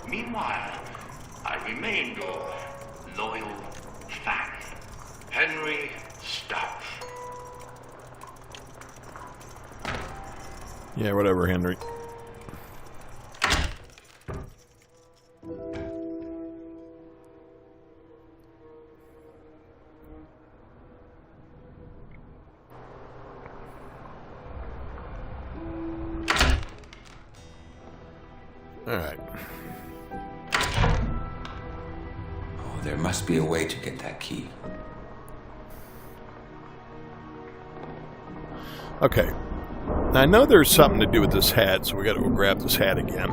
Meanwhile, I remain your loyal fan, Henry Stout. Yeah, whatever, Henry. All right. Oh, there must be a way to get that key. Okay. Now, I know there's something to do with this hat, so we got to go grab this hat again.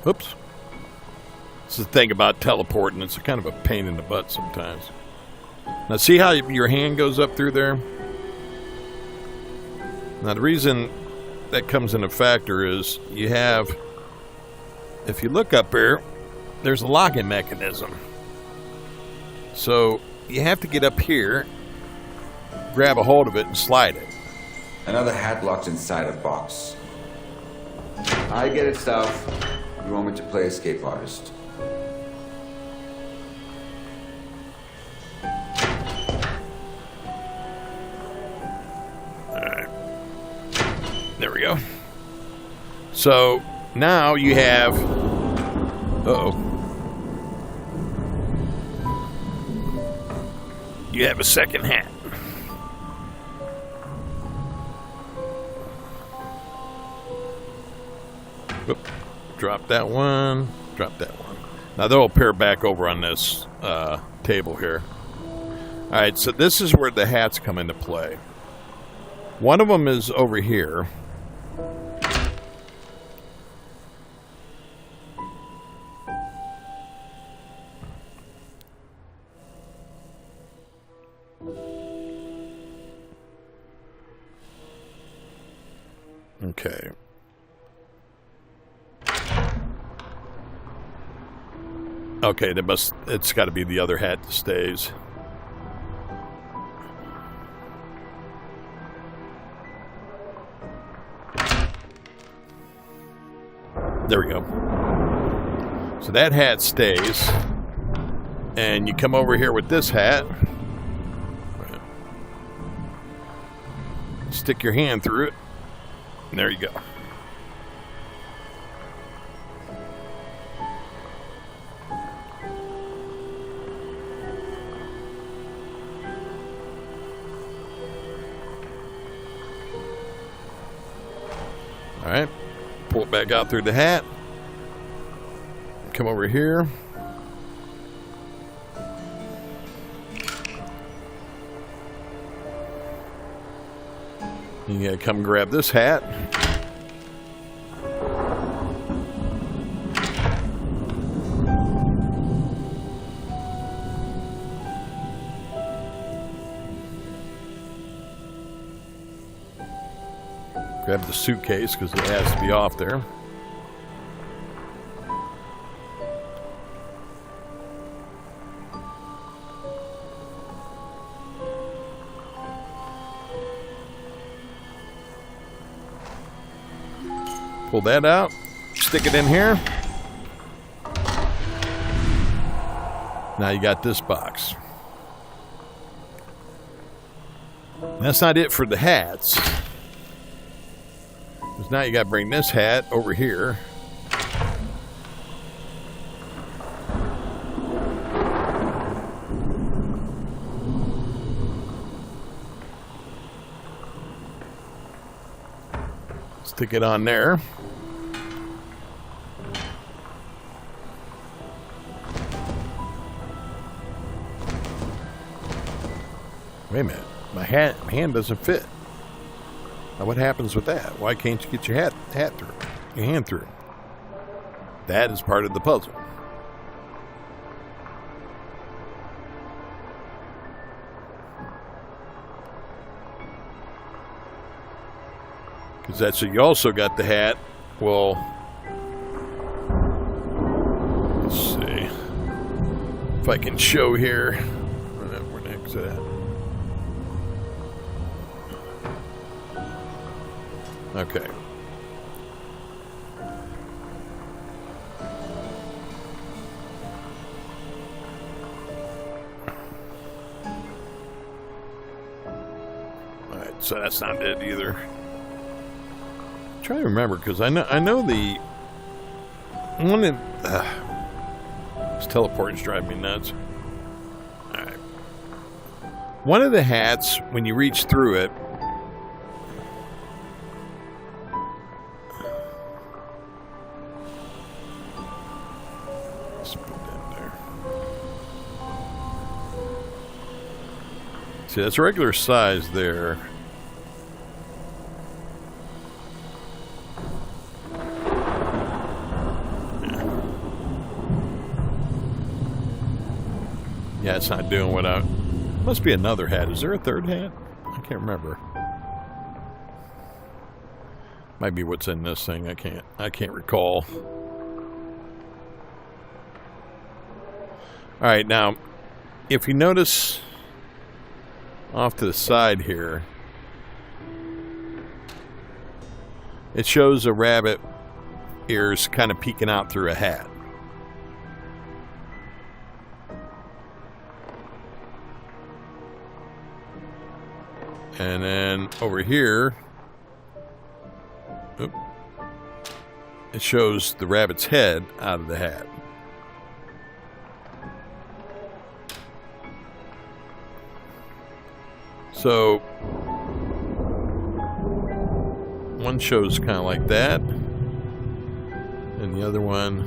Oops. This is the thing about teleporting. It's a kind of a pain in the butt sometimes. Now, see how your hand goes up through there? Now, the reason that comes into factor is you have, if you look up there, there's a locking mechanism. So you have to get up here grab a hold of it and slide it. Another hat locked inside a box. I get it, Stauf. You want me to play escape artist. Alright. There we go. So, now you have... Uh-oh. You have a second hat. Oop. Drop that one. Drop that one. Now they'll appear back over on this table here. Alright, so this is where the hats come into play. One of them is over here. Okay. Okay, it's got to be the other hat that stays. There we go. So that hat stays. And you come over here with this hat. Stick your hand through it. And there you go. All right, pull it back out through the hat. Come over here. You gotta come grab this hat. Grab the suitcase because it has to be off there. Pull that out, stick it in here. Now you got this box. That's not it for the hats. Because now you got to bring this hat over here. Stick it on there. Wait a minute. My hand doesn't fit. Now what happens with that? Why can't you get your hat through? Your hand through? That is part of the puzzle. Because that's so you also got the hat. Well, let's see if I can show here. Where the heck's that? Okay. All right, so that's not it either. I'm trying to remember because I know the one of this teleporting's driving me nuts. All right. One of the hats, when you reach through it, see, that's regular size there. Yeah, it's not doing what I... Must be another hat. Is there a third hat? I can't remember. Might be what's in this thing. I can't recall. Alright, now, if you notice... off to the side here, it shows a rabbit ears kind of peeking out through a hat. And then over here, it shows the rabbit's head out of the hat. So one shows kind of like that, and the other one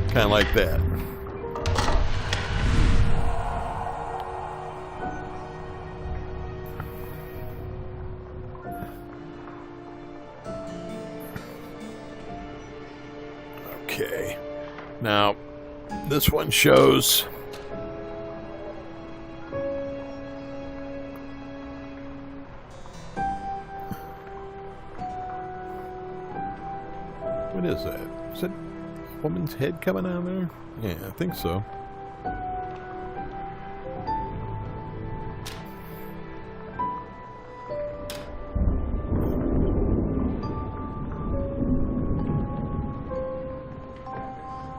kind of like that. Okay, now this one shows what is that? Is that a woman's head coming out there? Yeah, I think so.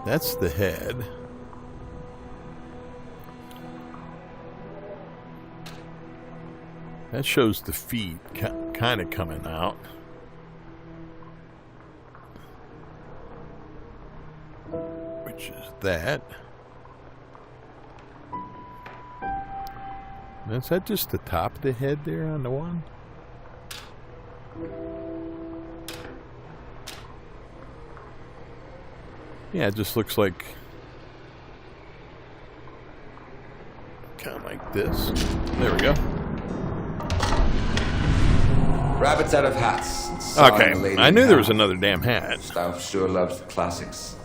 That's the head. That shows the feet kind of coming out. Which is that. Is that just the top of the head there on the one? Yeah, it just looks like kind of like this. There we go. Rabbits out of hats. Okay, I knew there was another damn hat. Stauf sure loves the classics.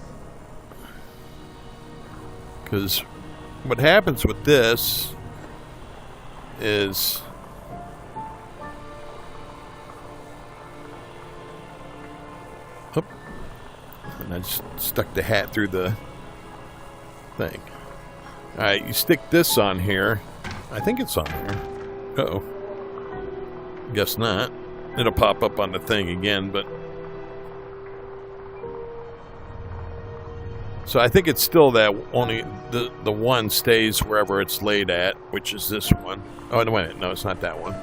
Because what happens with this is and I just stuck the hat through the thing. Alright, you stick this on here. I think it's on here. Uh-oh. Guess not. It'll pop up on the thing again, but... So I think it's still that only the one stays wherever it's laid at, which is this one. Oh, no, wait, no, it's not that one.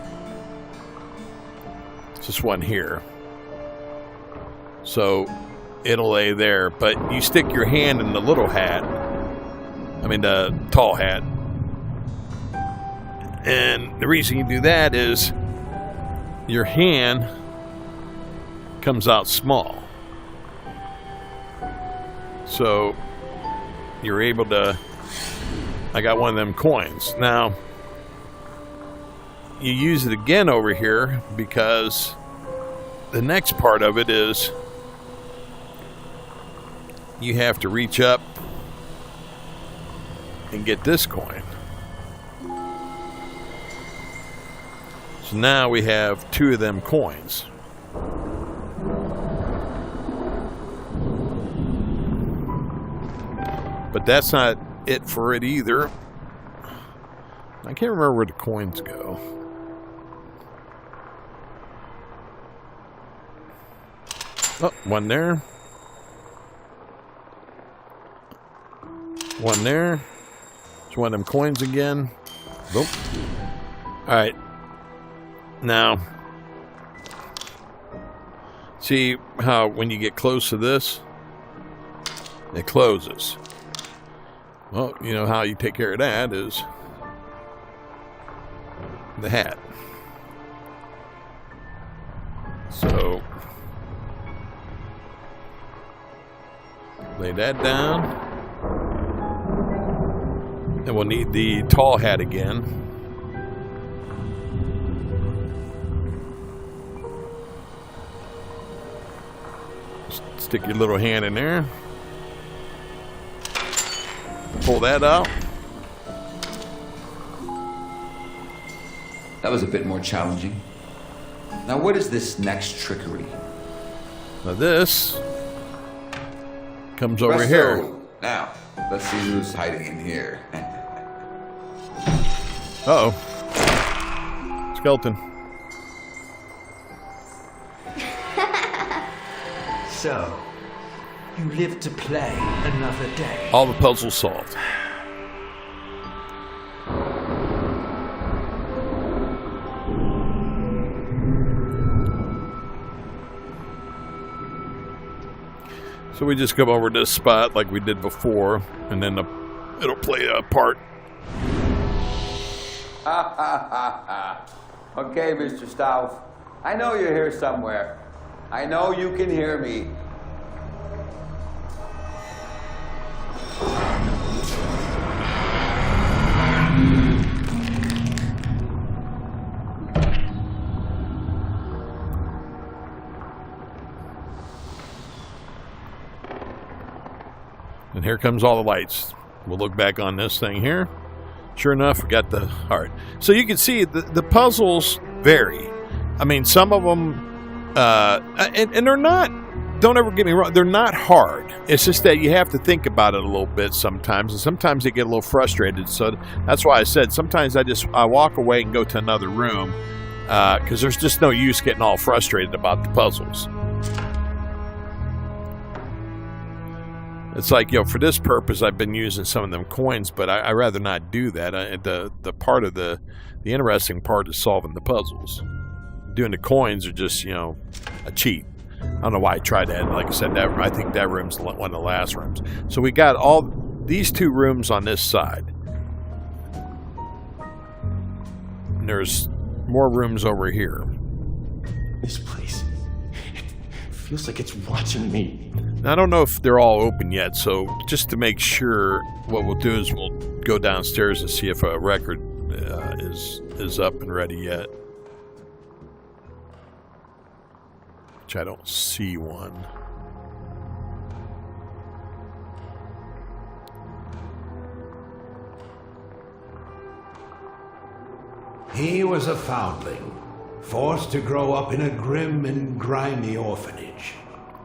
It's this one here. So it'll lay there, but you stick your hand in the little hat. I mean, the tall hat. And the reason you do that is your hand comes out small. So you're able to... I got one of them coins. Now, you use it again over here because the next part of it is you have to reach up and get this coin. So now we have two of them coins. But that's not it for it either. I can't remember where the coins go. Oh, one there. One there. It's one of them coins again. Nope. Alright. Now, see how when you get close to this, it closes. Well, you know how you take care of that is the hat. So, lay that down. And we'll need the tall hat again. Stick your little hand in there. Pull that out. That was a bit more challenging. Now, what is this next trickery? Now this comes over Presto. here. Now, let's see who's hiding in here. Uh-oh. skeleton. So, you live to play another day. All the puzzles solved. So we just come over to this spot like we did before, and then it'll play a part. Okay, Mr. Stauff. I know you're here somewhere. I know you can hear me. And here comes all the lights. We'll look back on this thing here. Sure enough, we got the heart. So you can see the puzzles vary. I mean, some of them, and they're not, don't ever get me wrong, they're not hard. It's just that you have to think about it a little bit sometimes, and sometimes you get a little frustrated. So that's why I said sometimes I walk away and go to another room because there's just no use getting all frustrated about the puzzles. It's like, for this purpose, I've been using some of them coins, but I rather not do that. The part of the interesting part is solving the puzzles. Doing the coins are just, a cheat. I don't know why I tried that. Like I said, I think that room's one of the last rooms. So we got all these two rooms on this side. And there's more rooms over here. This place, it feels like it's watching me. Now, I don't know if they're all open yet, so just to make sure, what we'll do is we'll go downstairs and see if a record is up and ready yet. Which I don't see one. He was a foundling, forced to grow up in a grim and grimy orphanage.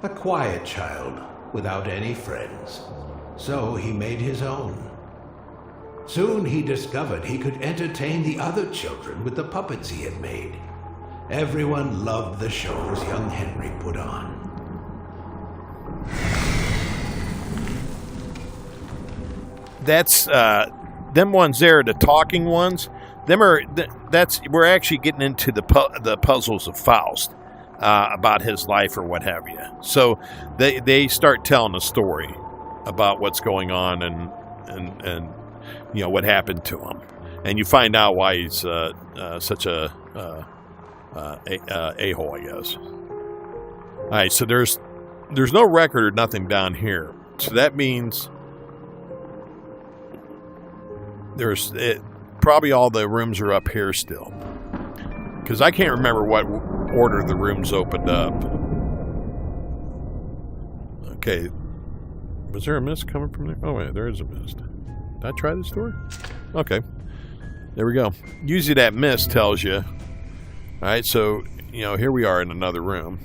A quiet child, without any friends. So he made his own. Soon he discovered he could entertain the other children with the puppets he had made. Everyone loved the shows young Henry put on. That's, them ones there, the talking ones, we're actually getting into the puzzles of Faust. About his life or what have you. So they start telling a story about what's going on and what happened to him, and you find out why he's such a a-hole, I guess. All right, so there's no record or nothing down here, so that means probably all the rooms are up here still, because I can't remember what order the rooms opened up. Okay. Was there a mist coming from there? Oh, wait, there is a mist. Did I try this door? Okay. There we go. Usually that mist tells you. Alright, so, here we are in another room.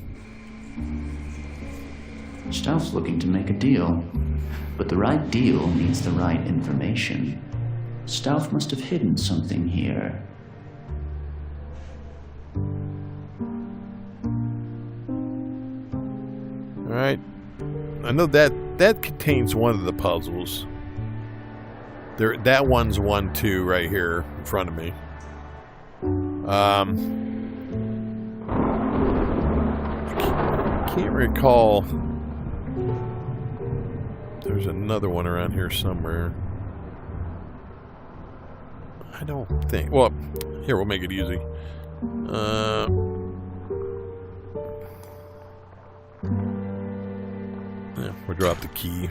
Stauff's looking to make a deal. But the right deal needs the right information. Stauff must have hidden something here. Alright. I know that contains one of the puzzles. That one's 1, 2 right here in front of me. I can't recall. There's another one around here somewhere. I don't think. Well, here, we'll make it easy. Yeah, we'll drop the key.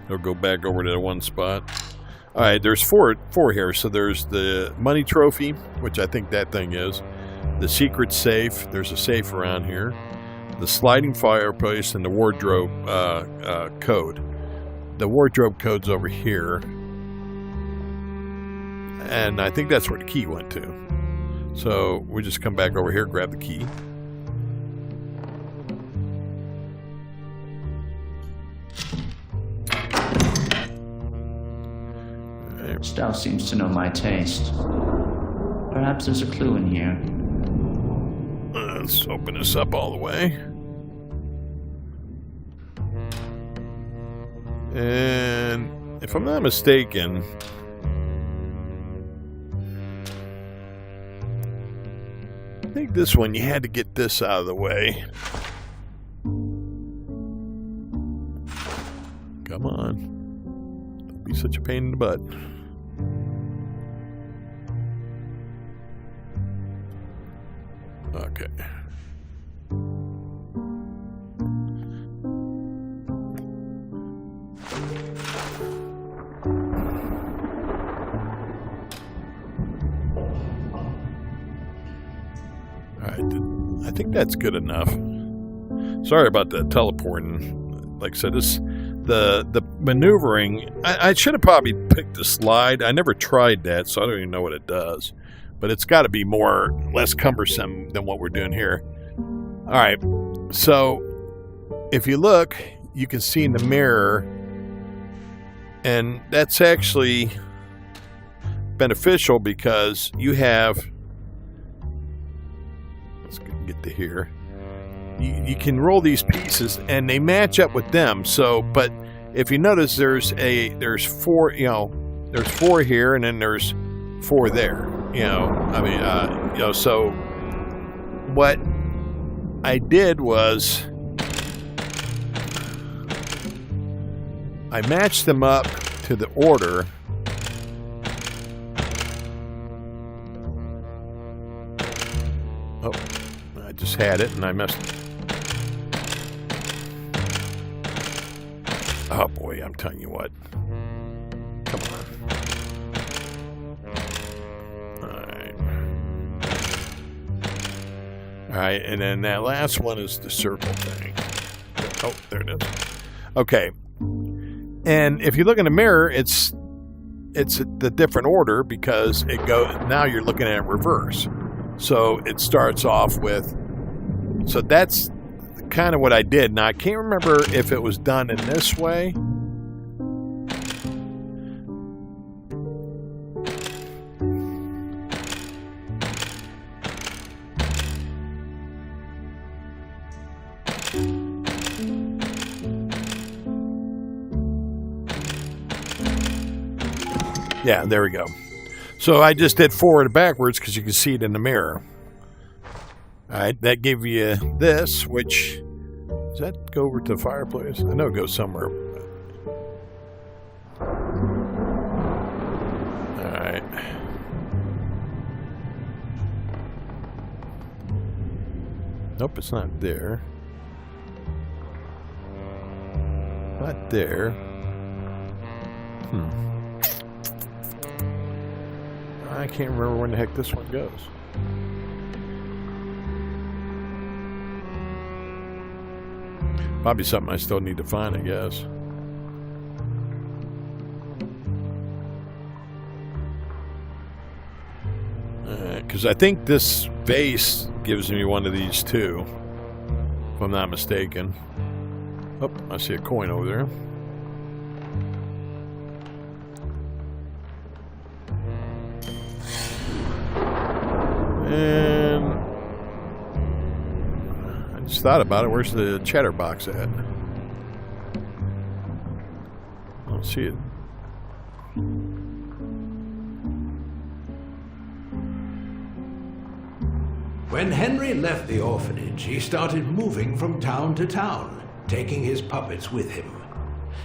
It'll go back over to the one spot. Alright, there's four here. So there's the money trophy, which I think that thing is. The secret safe. There's a safe around here. The sliding fireplace and the wardrobe code. The wardrobe code's over here. And I think that's where the key went to. So we just come back over here, grab the key. Stauff seems to know my taste. Perhaps there's a clue in here. Let's open this up all the way. And if I'm not mistaken, I think this one you had to get this out of the way. Come on. Don't be such a pain in the butt. Okay. I think that's good enough. Sorry about the teleporting. Like I said, the maneuvering. I should have probably picked the slide. I never tried that, so I don't even know what it does. But it's got to be less cumbersome than what we're doing here. All right. So if you look, you can see in the mirror, and that's actually beneficial because you have. Let's get to here. You can roll these pieces, and they match up with them. So, but if you notice, there's 4. There's 4 here, and then there's 4 there. So what I did was I matched them up to the order. Oh, I just had it and I messed it. Oh boy, I'm telling you what. Come on. Alright, and then that last one is the circle thing. Oh, there it is. Okay. And if you look in the mirror, it's the different order because it goes, now you're looking at it reverse. So it starts off with, so that's kind of what I did. Now I can't remember if it was done in this way. Yeah, there we go. So I just did forward and backwards because you can see it in the mirror. All right, that gave you this, which, does that go over to the fireplace? I know it goes somewhere. All right. Nope, it's not there. Not there. I can't remember when the heck this one goes. Probably something I still need to find, I guess. Because I think this vase gives me one of these too, if I'm not mistaken. Oh, I see a coin over there. And I just thought about it. Where's the cheddar box at? I don't see it. When Henry left the orphanage, he started moving from town to town, taking his puppets with him.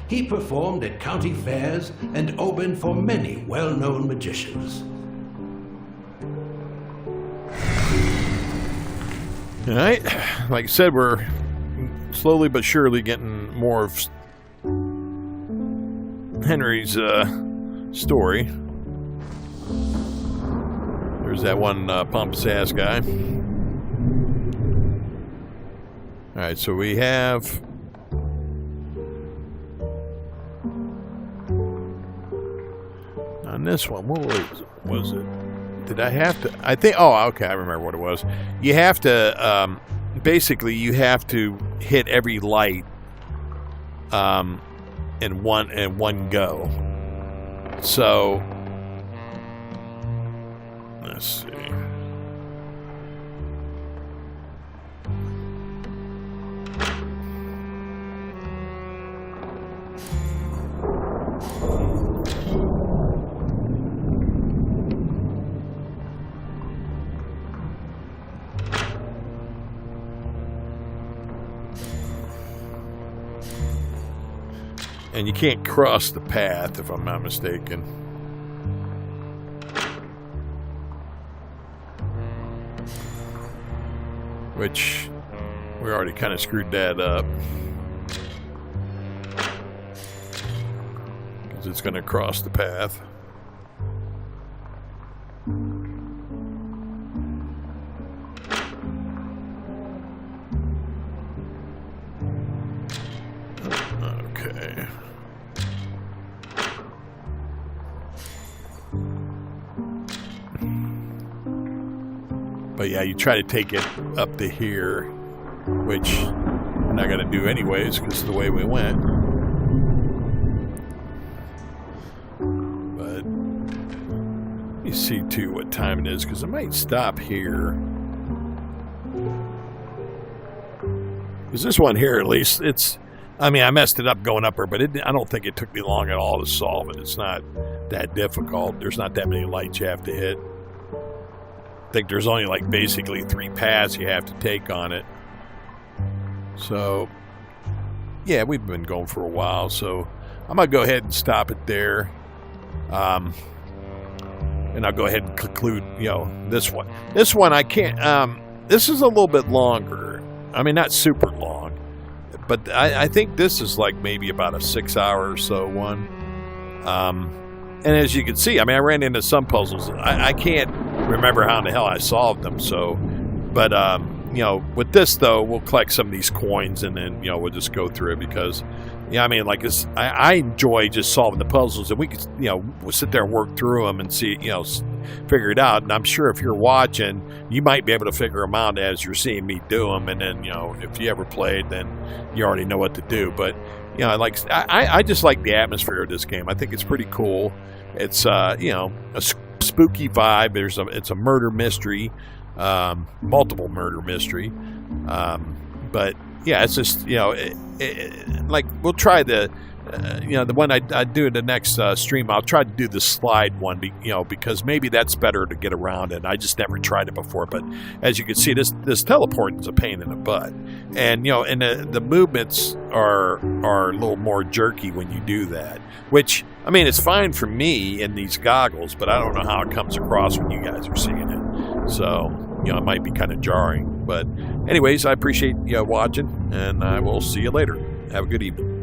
He performed at county fairs and opened for many well-known magicians. All right, like I said, we're slowly but surely getting more of Henry's story. There's that one pompous ass guy. All right, so we have on this one. What was it? Did I have to? I think. Oh, okay. I remember what it was. You have to. Basically, you have to hit every light. In one go. So Let's see. And you can't cross the path, if I'm not mistaken. Which, we already kind of screwed that up. Because it's going to cross the path. Okay. But yeah, you try to take it up to here, which I'm not going to do anyways because of the way we went. But you see too what time it is because it might stop here. Because this one here, at least, it's, I mean, I messed it up going up here, but I don't think it took me long at all to solve it. It's not that difficult. There's not that many lights you have to hit. I think there's only like basically 3 paths you have to take on it. So, yeah, we've been going for a while, so I'm going to go ahead and stop it there. And I'll go ahead and conclude, you know, this one. This one I can't, this is a little bit longer. I mean, not super long, but I think this is like maybe about a 6-hour or so one. And as you can see, I mean, I ran into some puzzles. I can't remember how in the hell I solved them. So, but, you know, with this, though, we'll collect some of these coins and then, you know, we'll just go through it because, yeah, I mean, like, I enjoy just solving the puzzles and we could, you know, we'll sit there and work through them and see, you know, figure it out. And I'm sure if you're watching, you might be able to figure them out as you're seeing me do them. And then, you know, if you ever played, then you already know what to do. But, you know, like, I just like the atmosphere of this game. I think it's pretty cool. It's, you know, a spooky vibe. It's a murder mystery, multiple murder mystery. But yeah, it's just, you know, like we'll try the, you know, the one I do in the next stream. I'll try to do the slide one, you know, because maybe that's better to get around. And I just never tried it before. But as you can see, this teleporting is a pain in the butt. And, you know, and the movements are a little more jerky when you do that. Which, I mean, it's fine for me in these goggles, but I don't know how it comes across when you guys are seeing it. So, you know, it might be kind of jarring. But anyways, I appreciate you watching, and I will see you later. Have a good evening.